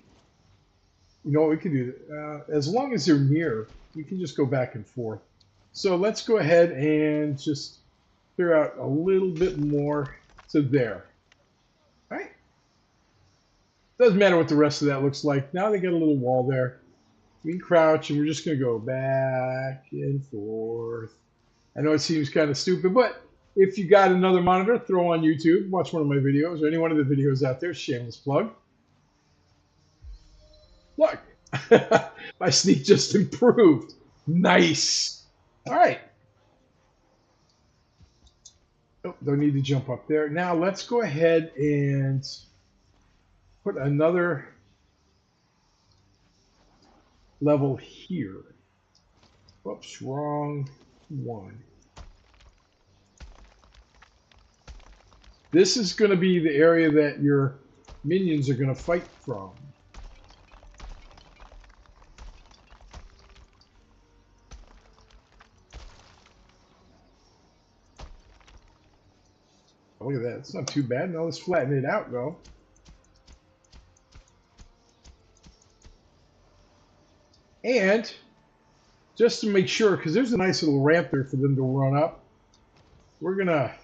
you know what we can do, as long as they're near, we can just go back and forth. So let's go ahead and just clear out a little bit more to there. All right. Doesn't matter what the rest of that looks like. Now they got a little wall there. We can crouch, and we're just going to go back and forth. I know it seems kind of stupid, but if you got another monitor, throw on YouTube, watch one of my videos, or any one of the videos out there, shameless plug. Look, my sneak just improved. Nice. All right. Oh, don't need to jump up there. Now let's go ahead and put another level here. Whoops, wrong one. This is going to be the area that your minions are going to fight from. Oh, look at that. It's not too bad. Now let's flatten it out, though. And just to make sure, because there's a nice little ramp there for them to run up, we're going to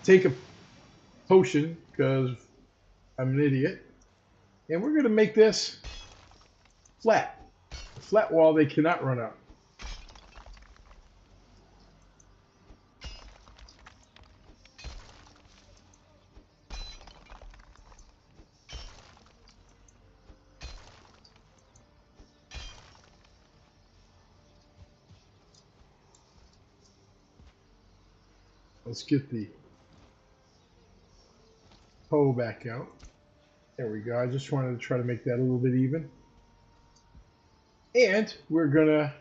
take a potion, because I'm an idiot, and we're going to make this flat. A flat wall they cannot run up. Let's get the hoe back out. There we go. I just wanted to try to make that a little bit even. And we're gonna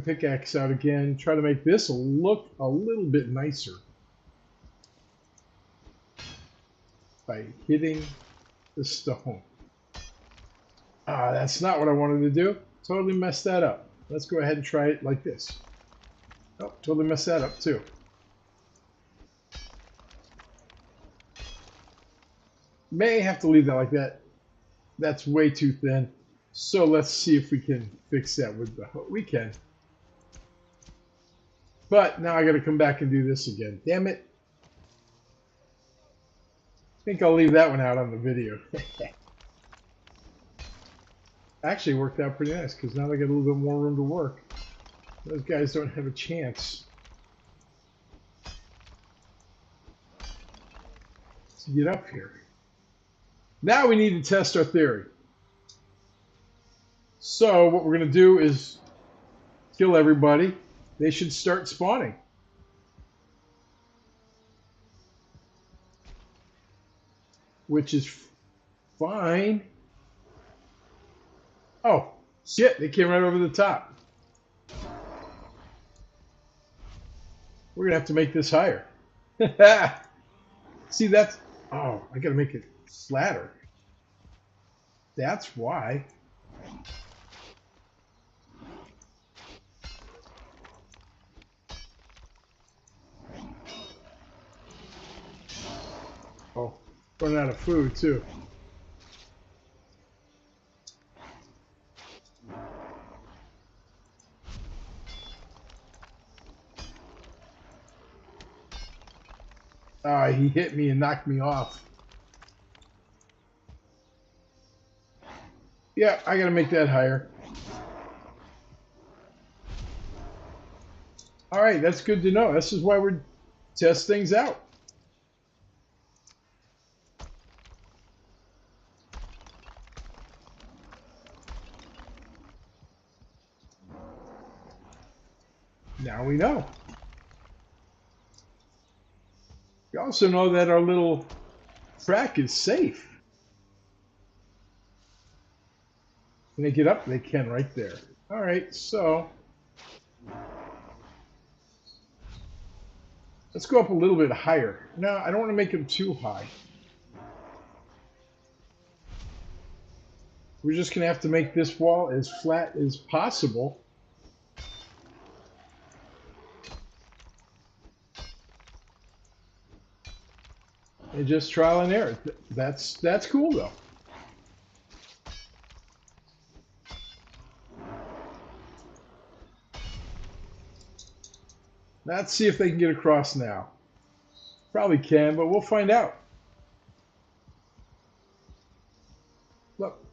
pickaxe out again, try to make this look a little bit nicer by hitting the stone. Ah, that's not what I wanted to do. Totally messed that up. Let's go ahead and try it like this. Oh, totally messed that up too. May have to leave that like that. That's way too thin. So let's see if we can fix that with the hoe. We can. But now I got to come back and do this again. Damn it. I think I'll leave that one out on the video. Actually worked out pretty nice because now they got a little bit more room to work. Those guys don't have a chance to get up here. Now we need to test our theory. So what we're going to do is kill everybody. They should start spawning. Which is fine. Oh, shit, they came right over the top. We're going to have to make this higher. See, that's... Oh, I got to make it flatter. That's why. Oh, running out of food, too. Ah, he hit me and knocked me off. Yeah, I gotta make that higher. Alright, that's good to know. This is why we're test things out. Now we know. We also know that our little track is safe. When they get up, they can right there. Alright, so let's go up a little bit higher. No, I don't want to make them too high. We're just going to have to make this wall as flat as possible. And just trial and error. That's cool though. Let's see if they can get across now. Probably can, but we'll find out. Look.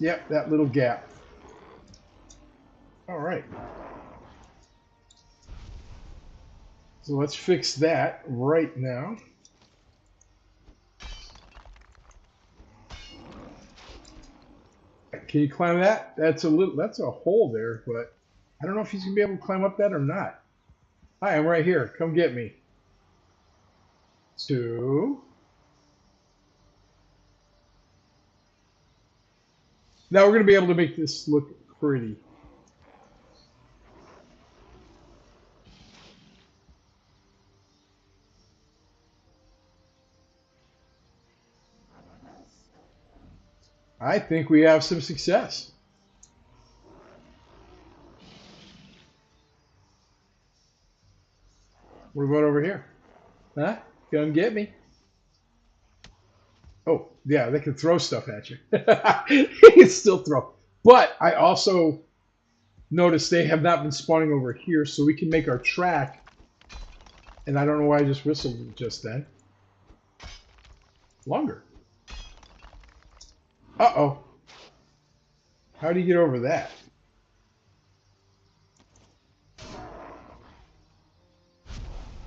Yep, that little gap. All right. So let's fix that right now. Can you climb that? That's a hole there, but I don't know if he's gonna be able to climb up that or not. Hi, I'm right here. Come get me. 2. Now we're gonna be able to make this look pretty. I think we have some success. What about over here? Huh? Come get me. Oh, yeah, they can throw stuff at you. They can still throw. But I also noticed they have not been spawning over here, so we can make our track. And I don't know why I just whistled just then. Longer. Uh-oh. How do you get over that?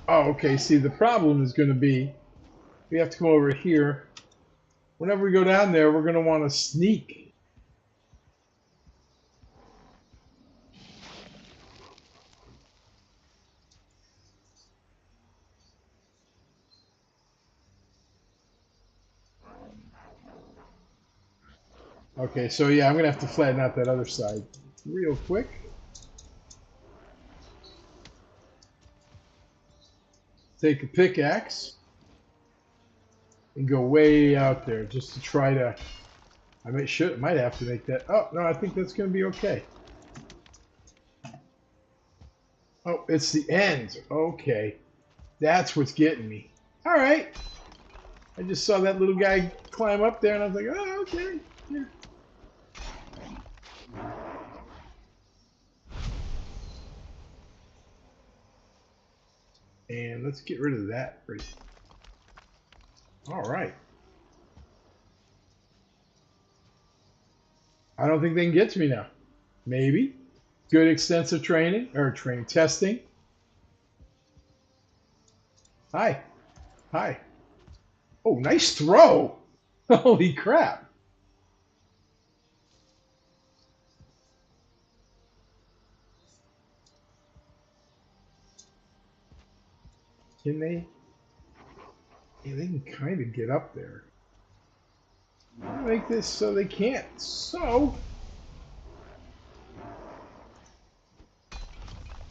Oh, okay. See, the problem is going to be we have to come over here. Whenever we go down there, we're going to want to sneak. Okay, so yeah, I'm going to have to flatten out that other side real quick. Take a pickaxe and go way out there just to try to. Might have to make that. Oh no, I think that's going to be okay. Oh, it's the end. Okay, that's what's getting me. All right, I just saw that little guy climb up there, and I was like, oh, okay. Yeah. And let's get rid of that. All right. I don't think they can get to me now. Maybe. Good extensive training or training testing. Hi. Hi. Oh, nice throw. Holy crap. Can they? Yeah, they can kind of get up there. I'll make this so they can't. So.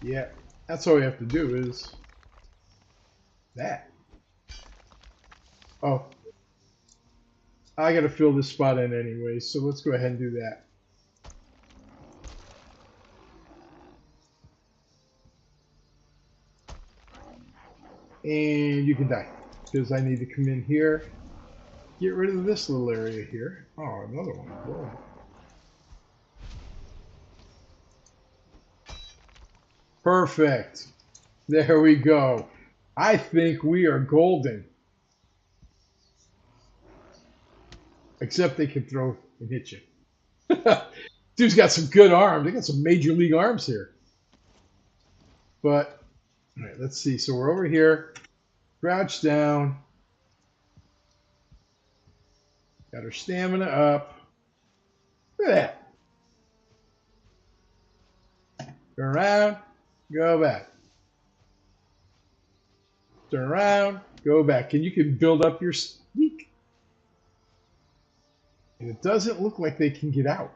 Yeah, that's all we have to do is that. Oh, I got to fill this spot in anyway, so let's go ahead and do that. And you can die, because I need to come in here, get rid of this little area here. Oh, another one. Whoa. Perfect. There we go. I think we are golden. Except they can throw and hit you. Dude's got some good arms. They got some major league arms here. But, all right, let's see. So we're over here. Crouch down. Got our stamina up. Look at that. Turn around. Go back. Turn around. Go back. And you can build up your sneak. And it doesn't look like they can get out.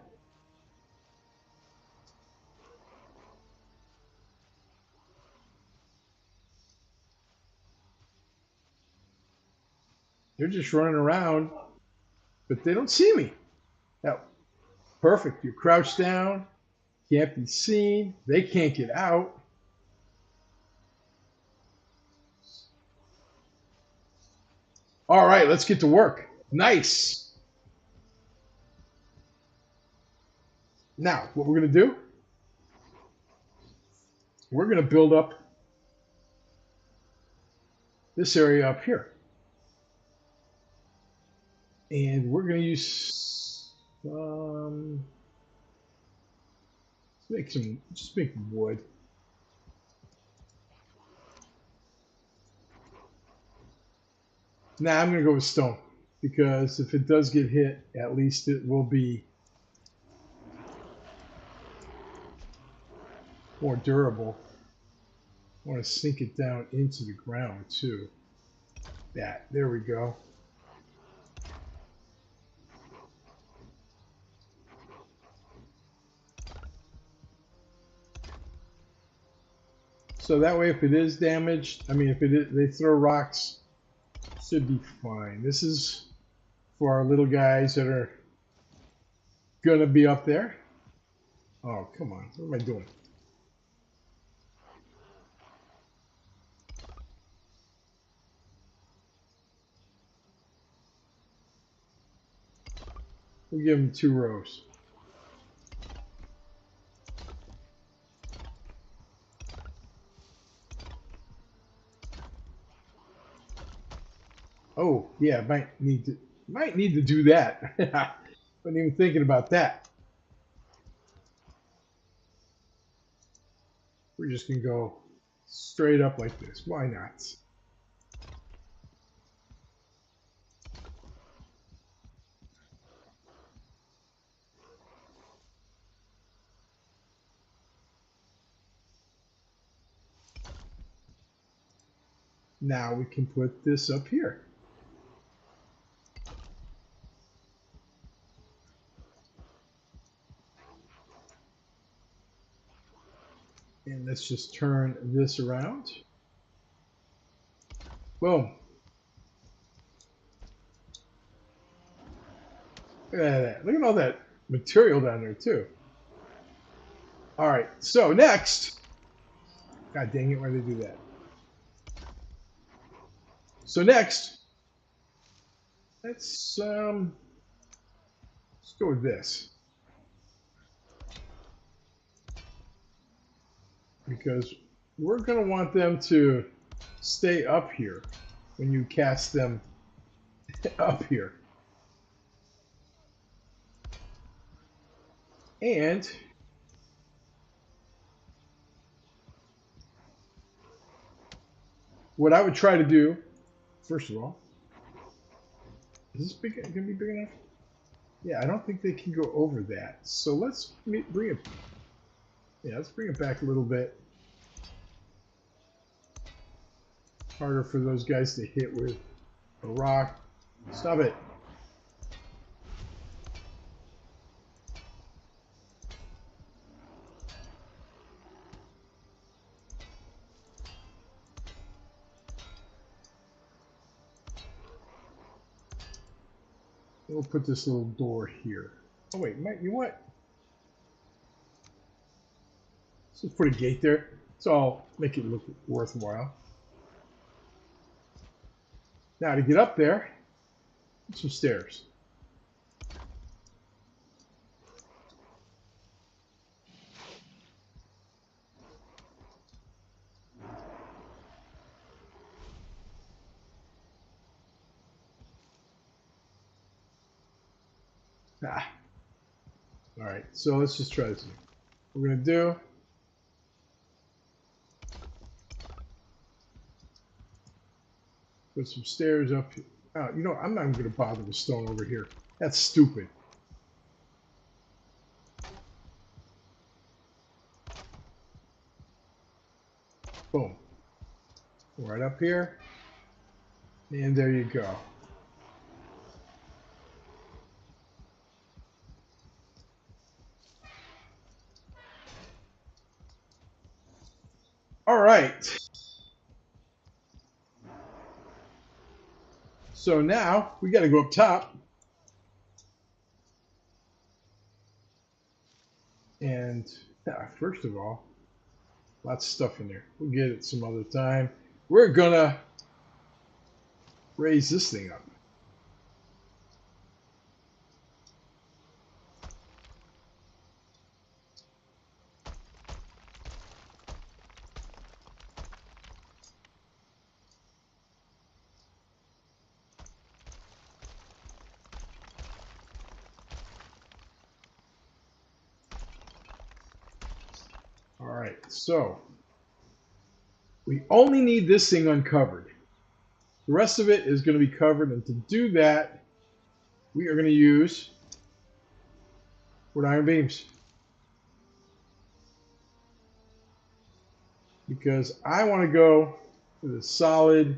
They're just running around, but they don't see me. Now, perfect. You crouch down, can't be seen. They can't get out. All right, let's get to work. Nice. Now, what we're going to do, we're going to build up this area up here. And we're going to use Um, let's make some. Just make wood. Nah, I'm gonna go with stone because if it does get hit, at least it will be more durable. I want to sink it down into the ground too. There we go. So that way, if it is damaged, I mean, if it is, they throw rocks, should be fine. This is for our little guys that are gonna be up there. Oh, come on. What am I doing? We'll give them 2 rows. Oh, yeah, might need to do that. Wasn't even thinking about that. We're just gonna go straight up like this. Why not? Now we can put this up here. And let's just turn this around. Boom. Look at that. Look at all that material down there too. All right, so next, God dang it, why did they do that? So next, let's go with this. Because we're gonna want them to stay up here when you cast them up here. And what I would try to do, first of all, is this big, gonna be big enough? Yeah, I don't think they can go over that. So let's bring it, yeah, let's bring it back a little bit. Harder for those guys to hit with a rock. Stop it. We'll put this little door here. Oh wait, you know what? Let's just put a gate there. So I'll make it look worthwhile. Now to get up there, some stairs. Ah. All right, so let's just try this. What we're gonna do. Put some stairs up here. Oh, you know, I'm not even gonna bother with stone over here. That's stupid. Boom. Right up here. And there you go. All right. So now we got to go up top. And first of all, lots of stuff in there. We'll get it some other time. We're going to raise this thing up. So we only need this thing uncovered. The rest of it is going to be covered, and to do that, we are going to use wood iron beams. Because I want to go with a solid,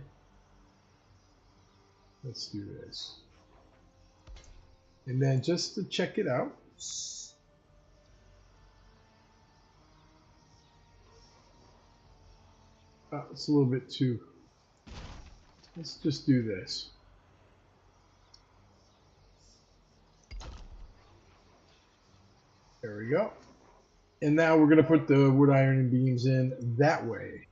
let's do this. And then just to check it out, it's a little bit too, let's just do this. There we go. And now we're going to put the wood iron beams in that way.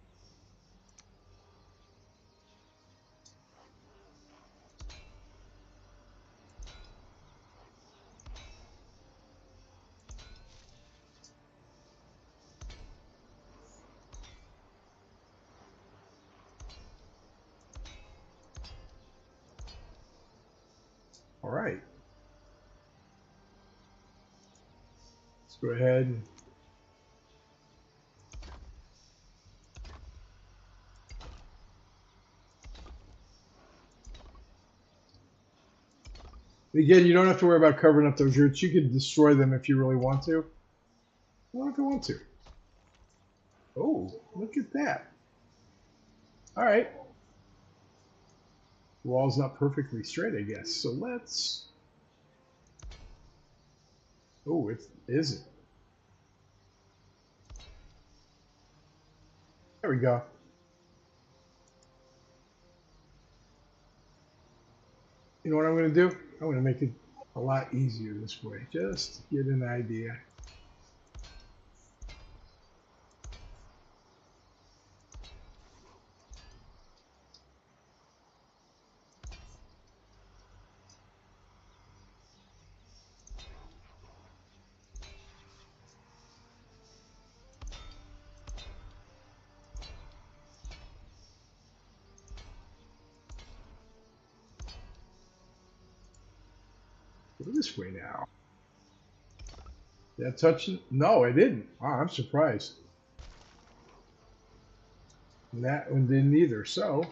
All right. Let's go ahead and again, you don't have to worry about covering up those roots. You can destroy them if you really want to. Well, if you want to. Oh, look at that. All right. The wall's not perfectly straight, I guess. So let's... Oh, it isn't. There we go. You know what I'm going to do? I'm going to make it a lot easier this way, just to get an idea. Go this way now. Did I touch it? No, I didn't. Wow, I'm surprised. And that one didn't either. So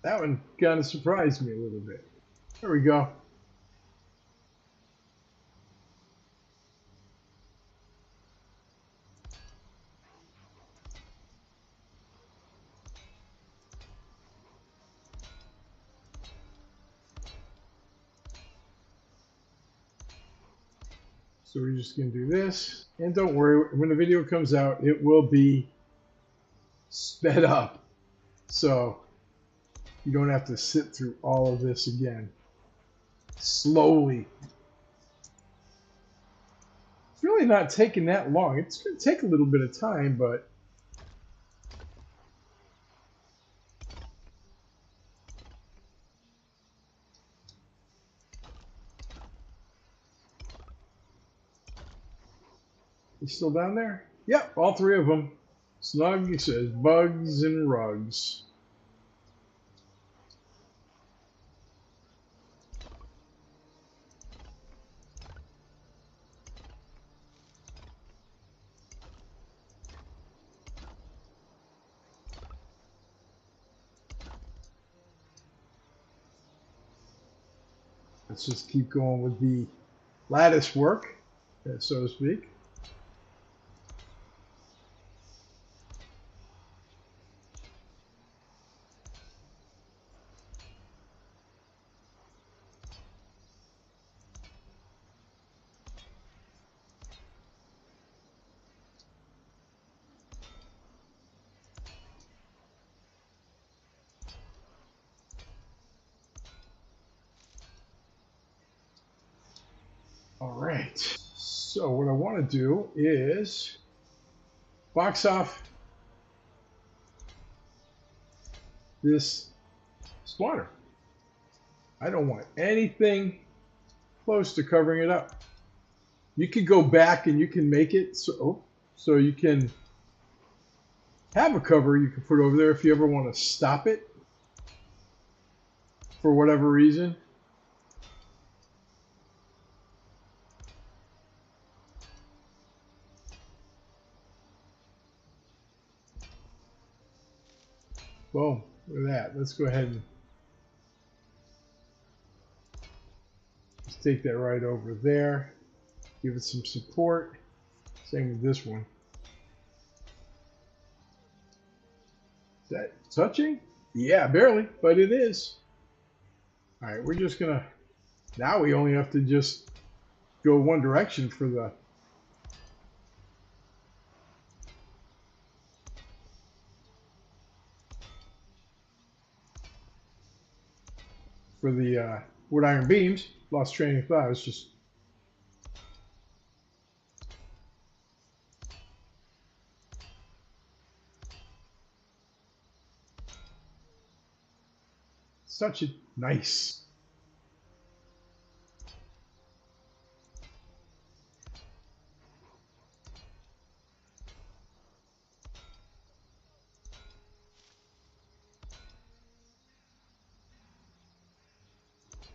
that one kind of surprised me a little bit. There we go. So we're just going to do this. And don't worry, when the video comes out, it will be sped up. So you don't have to sit through all of this again. Slowly. It's really not taking that long. It's going to take a little bit of time, but you still down there? Yep, all three of them. Snug says bugs and rugs. Let's just keep going with the lattice work, so to speak. All right, so what I want to do is box off this spawner. I don't want anything close to covering it up. You can go back and you can make it so you can have a cover you can put over there if you ever want to stop it for whatever reason. Boom. Look at that. Let's go ahead and just take that right over there. Give it some support. Same with this one. Is that touching? Yeah, barely, but it is. All right, we're just gonna, now we only have to just go one direction for the wood iron beams. Lost training of thought. I was just such a nice.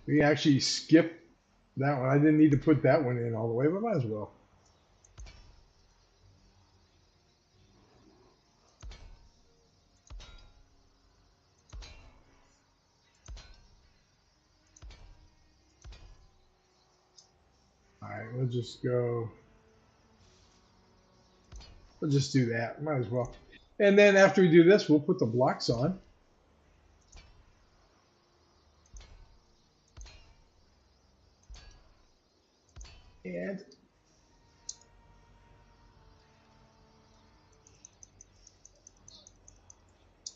We actually skipped that one. I didn't need to put that one in all the way, but might as well. All right, we'll just go. We'll just do that. Might as well. And then after we do this, we'll put the blocks on. And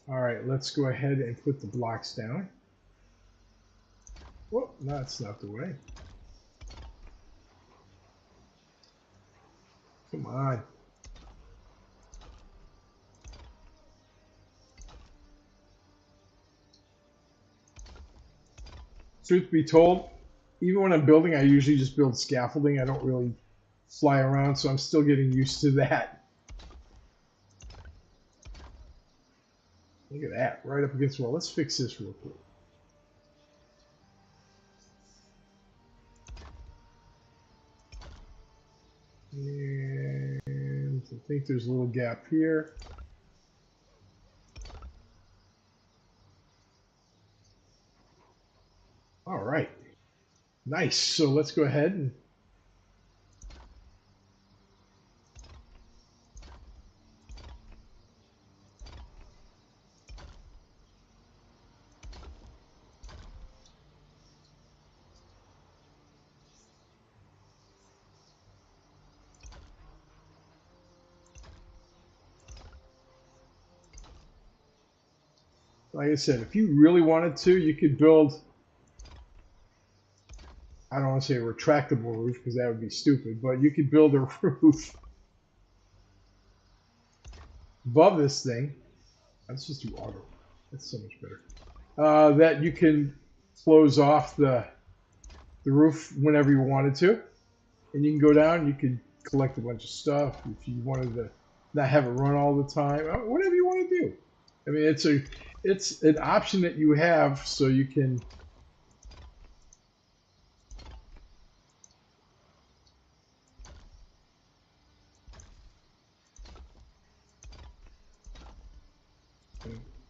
all right, let's go ahead and put the blocks down. Whoop, no, that's not the way. Come on. Truth be told, even when I'm building, I usually just build scaffolding. I don't really fly around, so I'm still getting used to that. Look at that, right up against the wall. Let's fix this real quick. And I think there's a little gap here. All right, nice. So let's go ahead and like I said, if you really wanted to, you could build, I don't want to say a retractable roof because that would be stupid, but you could build a roof above this thing. Let's just do auto. That's so much better. That you can close off the roof whenever you wanted to. And you can go down, you can collect a bunch of stuff if you wanted to not have it run all the time, whatever you want to do. I mean, it's an option that you have so you can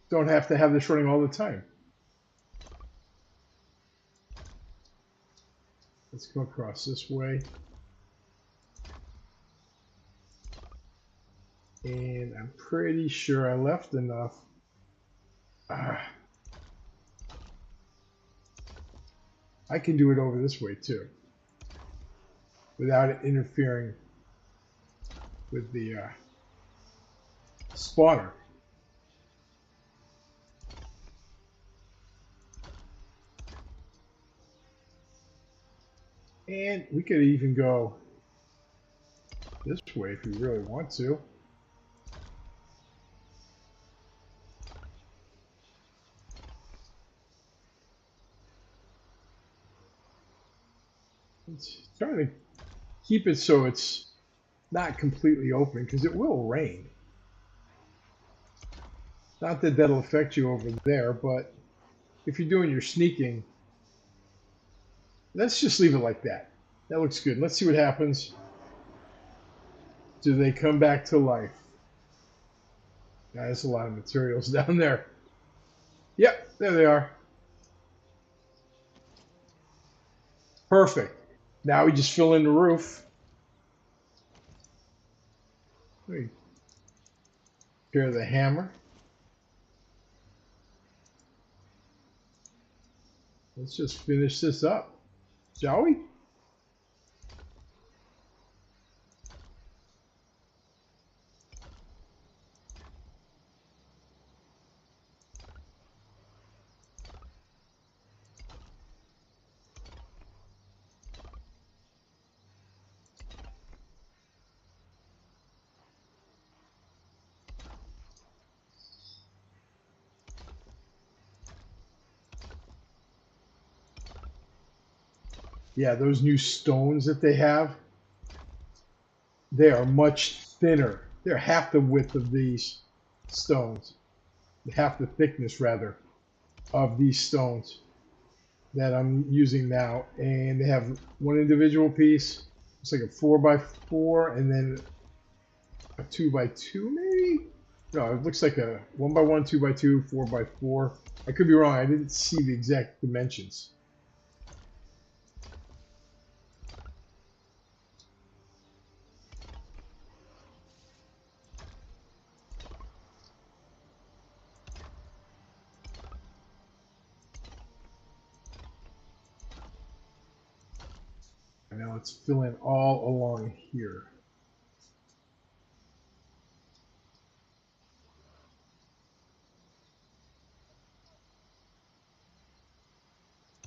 don't have to have this running all the time. Let's go across this way. And I'm pretty sure I left enough. I can do it over this way too, without it interfering with the spawner. And we could even go this way if we really want to. It's trying to keep it so it's not completely open because it will rain. Not that that'll affect you over there, but if you're doing your sneaking, let's just leave it like that. That looks good. Let's see what happens. Do they come back to life? There's a lot of materials down there. Yep, there they are. Perfect. Now we just fill in the roof. We prepare the hammer. Let's just finish this up, shall we? Yeah, those new stones that they have, they are much thinner. They're half the width of these stones, half the thickness rather of these stones that I'm using now. And they have one individual piece. It's like a 4x4 and then a 2x2 maybe? No, it looks like a 1x1, 2x2, 4x4. I could be wrong. I didn't see the exact dimensions. And now let's fill in all along here.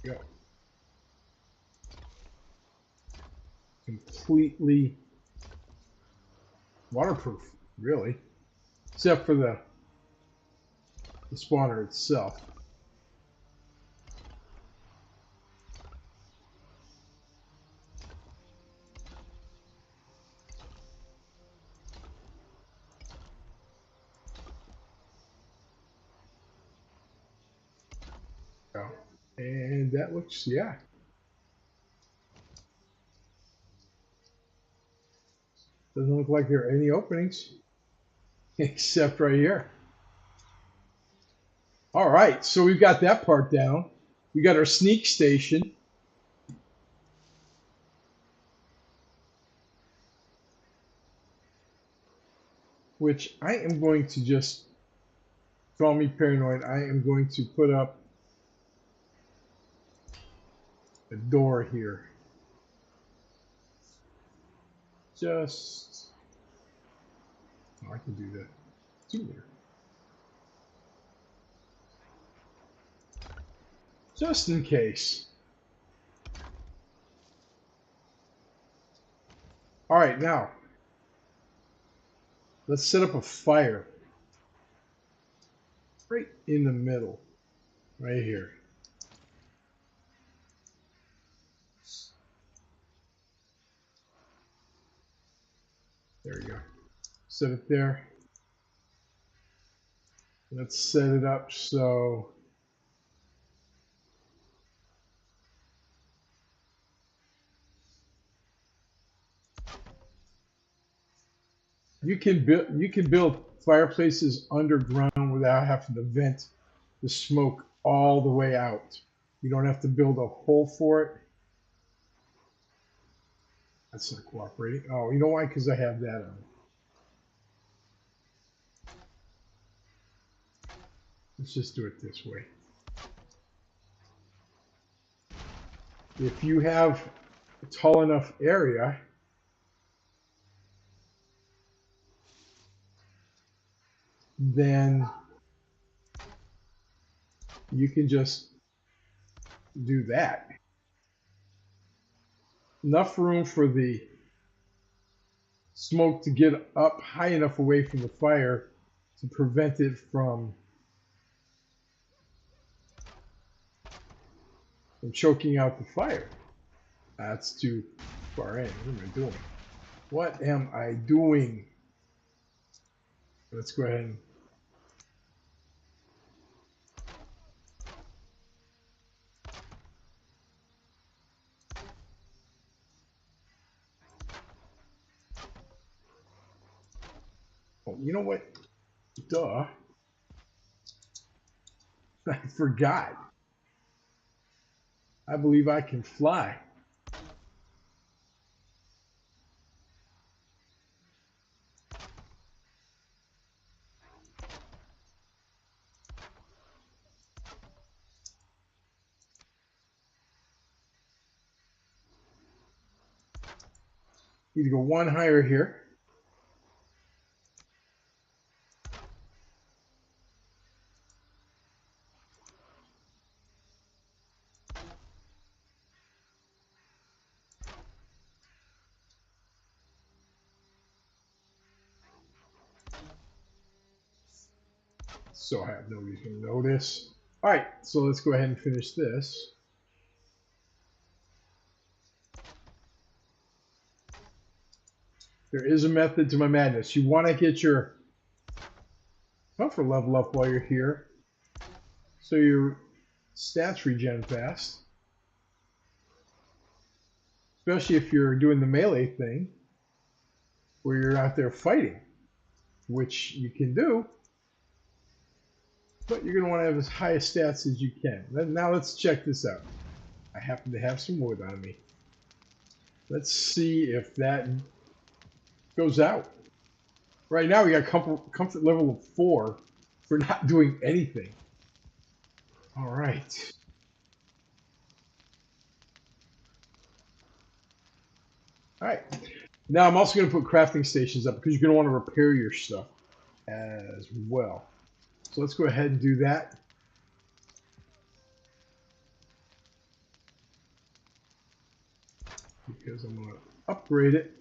Go. Completely waterproof, really, except for the spawner itself. Go. And that looks, yeah, doesn't look like there are any openings except right here. All right, so we've got that part down. We got our sneak station. Which I am going to just, call me paranoid, I am going to put up a door here. Just, oh, I can do that sooner. Just in case. All right, now let's set up a fire right in the middle, right here. There we go. Set it there. Let's set it up so you can build fireplaces underground without having to vent the smoke all the way out. You don't have to build a hole for it. That's not cooperating. Oh, you know why? Because I have that on. Let's just do it this way. If you have a tall enough area, then you can just do that. Enough room for the smoke to get up high enough away from the fire to prevent it from choking out the fire. That's too far in. What am I doing? What am I doing? Let's go ahead and oh, you know what? Duh. I forgot. I believe I can fly. Need to go one higher here. So I have nobody's going to notice. All right, so let's go ahead and finish this. There is a method to my madness. You want to get your comfort level up while you're here, so your stats regen fast. Especially if you're doing the melee thing, where you're out there fighting, which you can do, but you're going to want to have as high stats as you can. Now let's check this out. I happen to have some wood on me. Let's see if that goes out. Right now we got comfort level of 4 for not doing anything. All right. All right. Now I'm also going to put crafting stations up because you're going to want to repair your stuff as well. So let's go ahead and do that. Because I'm going to upgrade it.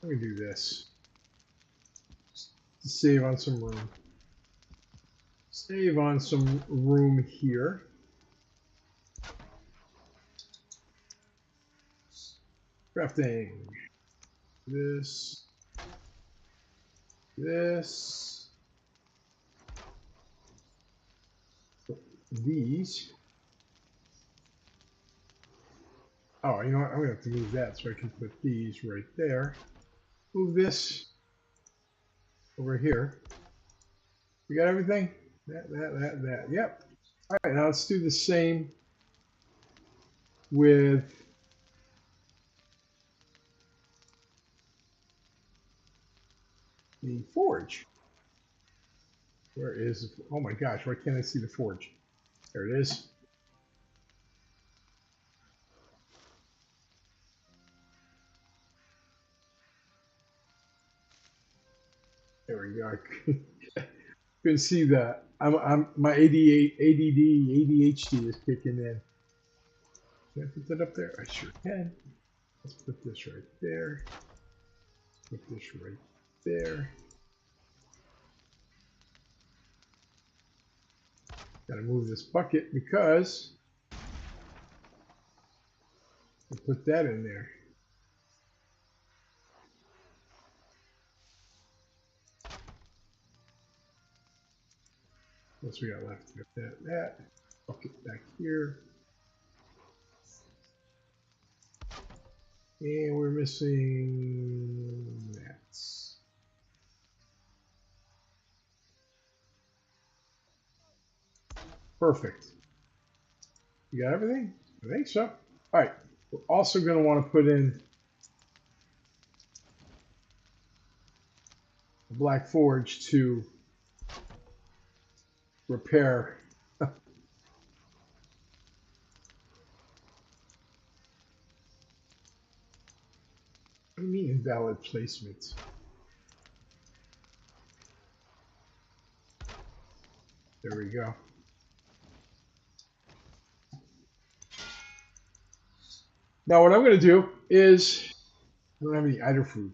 I'm going to do this. Save on some room. Save on some room here. Crafting. This. This. These. Oh, you know what? I'm going to have to move that so I can put these right there. Move this over here. We got everything? That. Yep. All right, now let's do the same with the forge. Where is, oh my gosh, why can't I see the forge? There it is. There we go. You can see that my ADHD is kicking in. Can I put that up there? I sure can. Let's put this right there. Put this right there. Gotta move this bucket because I put that in there. What's we got left? We got that. Bucket back here. And we're missing that. Perfect. You got everything? I think so. All right. We're also going to want to put in a black forge to repair. What do you mean invalid placement? There we go. Now what I'm going to do is, I don't have any either food.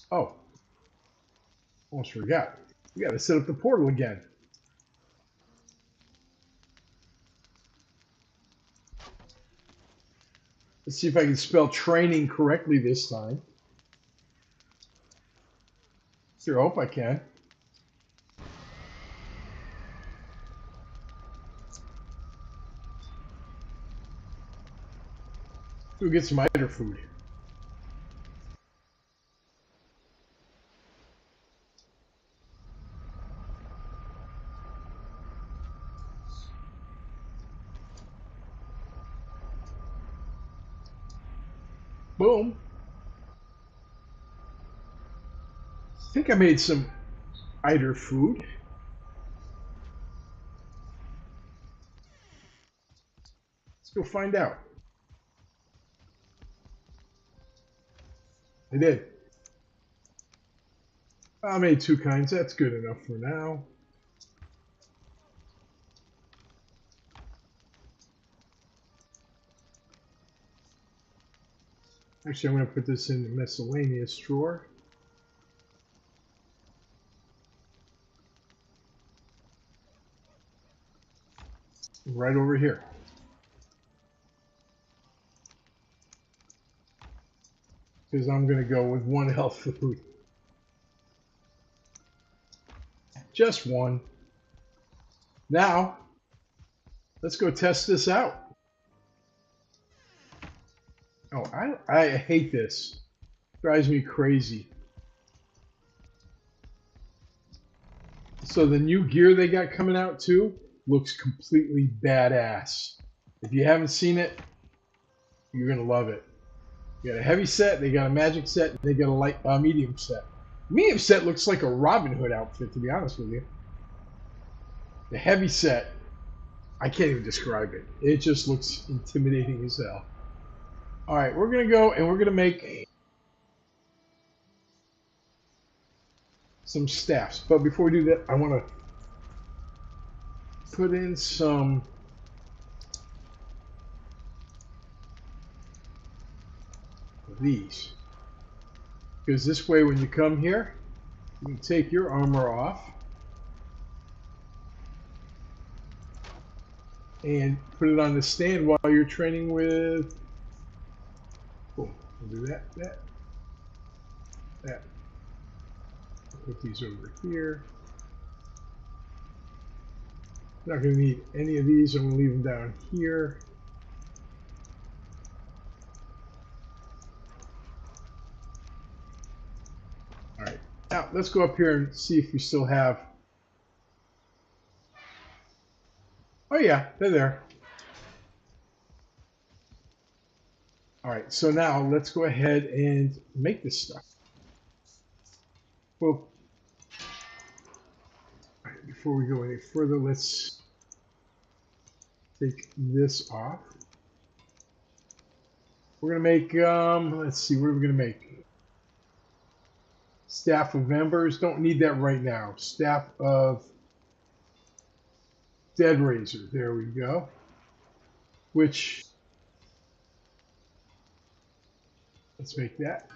Oh, almost forgot. We got to set up the portal again. Let's see if I can spell training correctly this time. Sure, I hope I can. We'll get some either food. Boom. I think I made some eider food. Let's go find out. I did. I made two kinds. That's good enough for now. Actually, I'm going to put this in the miscellaneous drawer. Right over here. Because I'm going to go with one health food. Just one. Now, let's go test this out. Oh, I hate this. Drives me crazy. So the new gear they got coming out too looks completely badass. If you haven't seen it, you're gonna love it. You got a heavy set, they got a magic set, and they got a light medium set. Medium set looks like a Robin Hood outfit, to be honest with you. The heavy set, I can't even describe it. It just looks intimidating as hell. All right, we're gonna go and we're gonna make some staffs. But before we do that, I want to put in some of these. Because this way, when you come here, you can take your armor off and put it on the stand while you're training with. Boom. We'll do that. Put these over here. Not going to need any of these. I'm going to leave them down here. All right. Now let's go up here and see if we still have. Oh yeah, they're there. All right. So now let's go ahead and make this stuff. Well, all right, before we go any further, let's take this off. We're gonna make. Let's see. What are we gonna make? Staff of Embers. Don't need that right now. Staff of Dead Razor. There we go. Which, let's make that.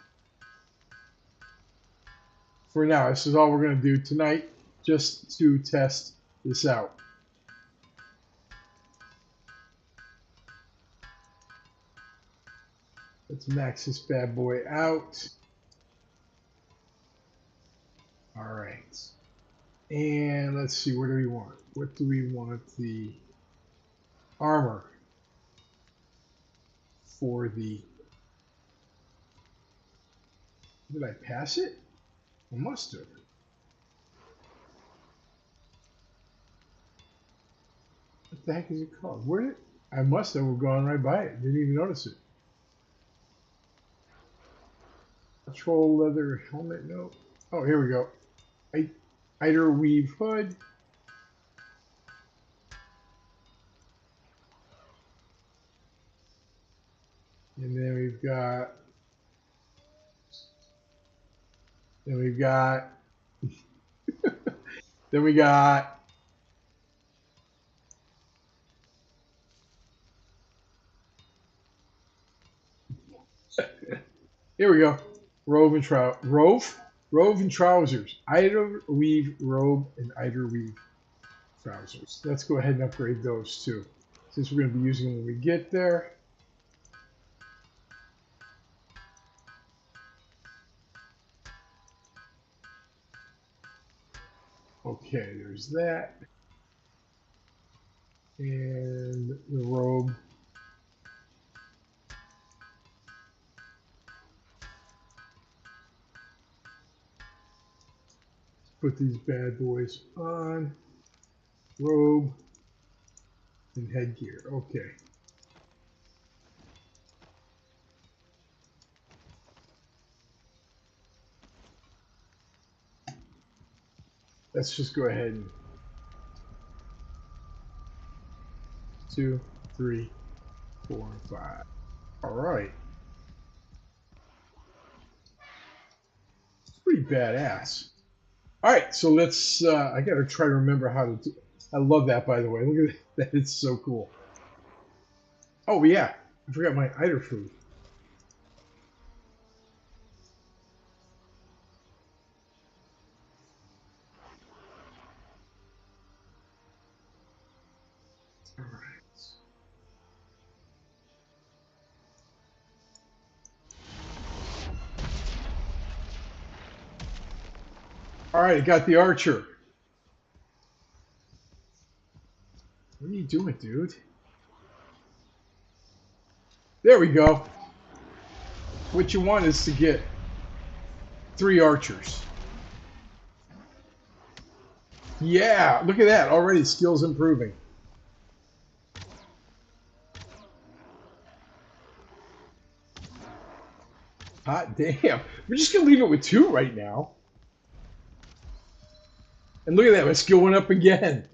For now, this is all we're going to do tonight, just to test this out. Let's max this bad boy out. All right. And let's see, what do we want? What do we want the armor for the... Did I pass it? I must have. What the heck is it called? Where did... I must have gone right by it. Didn't even notice it. Control leather helmet, no. Oh, here we go. Eider weave hood. And then we've got then we got here we go. Robe and trousers. Eider weave robe and eider weave trousers. Let's go ahead and upgrade those too, since we're going to be using them when we get there. Okay, there's that. And the robe. Put these bad boys on. Robe and headgear. Okay. let's just go ahead and 2, 3, 4, 5. All right. It's pretty badass. All right, so let's. I gotta try to remember how to do. I love that, by the way. Look at that; it's so cool. Oh yeah, I forgot my eider food. All right. All right, I got the archer. What are you doing, dude? There we go. What you want is to get 3 archers. Yeah, look at that. Already skills improving. Hot damn. We're just going to leave it with 2 right now. And look at that. My skill went up again.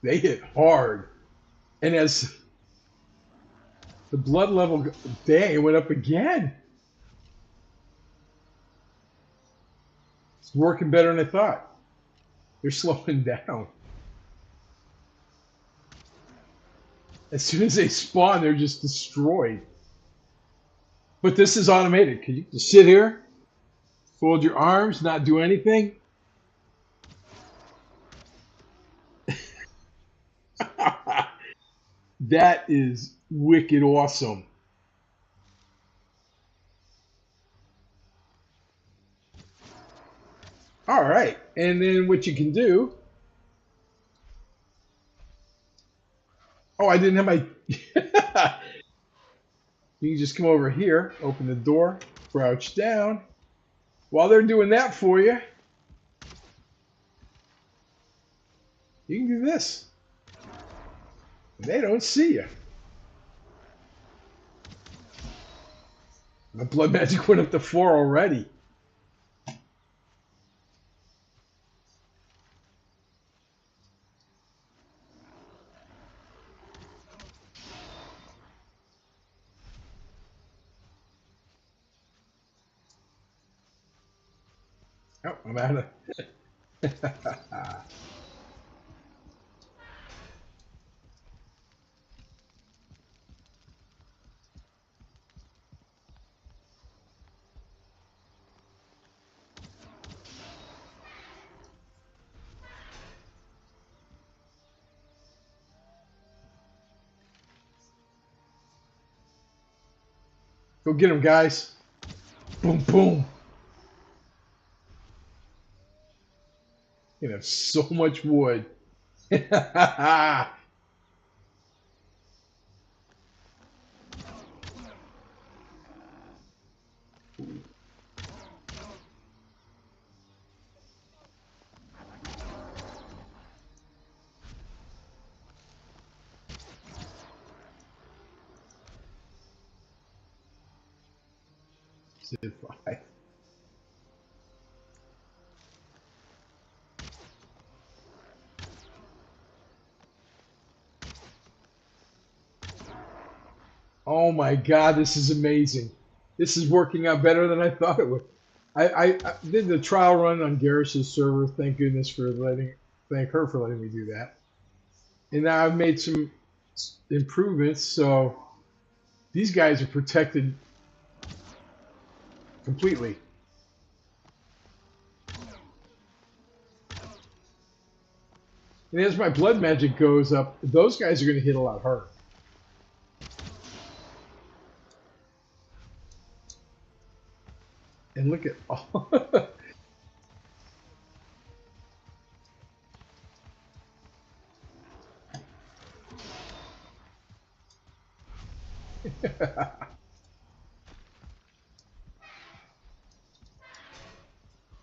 They hit hard. And as the blood level, dang, it went up again. It's working better than I thought. They're slowing down. As soon as they spawn, they're just destroyed. But this is automated. Can you just sit here, fold your arms, not do anything? That is wicked awesome. All right. And then what you can do. Oh, I didn't have my. You can just come over here, open the door, crouch down. While they're doing that for you, you can do this. They don't see you. My blood magic went up to 4 already. Oh, I'm out of. Go get him, guys. Boom, boom. You have so much wood. Oh my God, this is amazing. This is working out better than I thought it would. I did the trial run on Garrish's server. Thank goodness for thank her for letting me do that. And now I've made some improvements, so these guys are protected completely. And as my blood magic goes up, those guys are going to hit a lot harder. And look at all.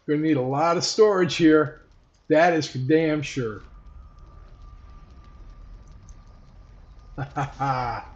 Gonna need a lot of storage here. That is for damn sure. Ha ha ha.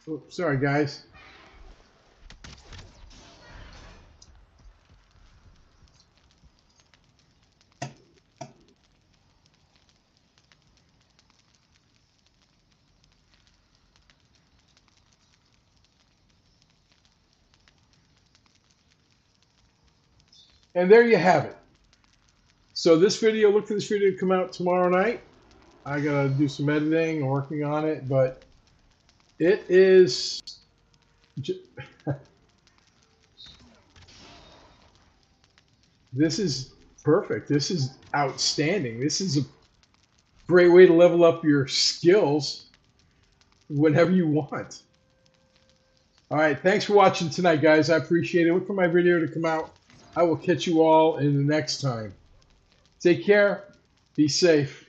Oh, sorry, guys. And there you have it. So this video, look for this video to come out tomorrow night. I gotta do some editing and working on it, but it is. This is perfect. This is outstanding. This is a great way to level up your skills whenever you want. All right, thanks for watching tonight, guys. I appreciate it. Look for my video to come out. I will catch you all in the next time. Take care. Be safe.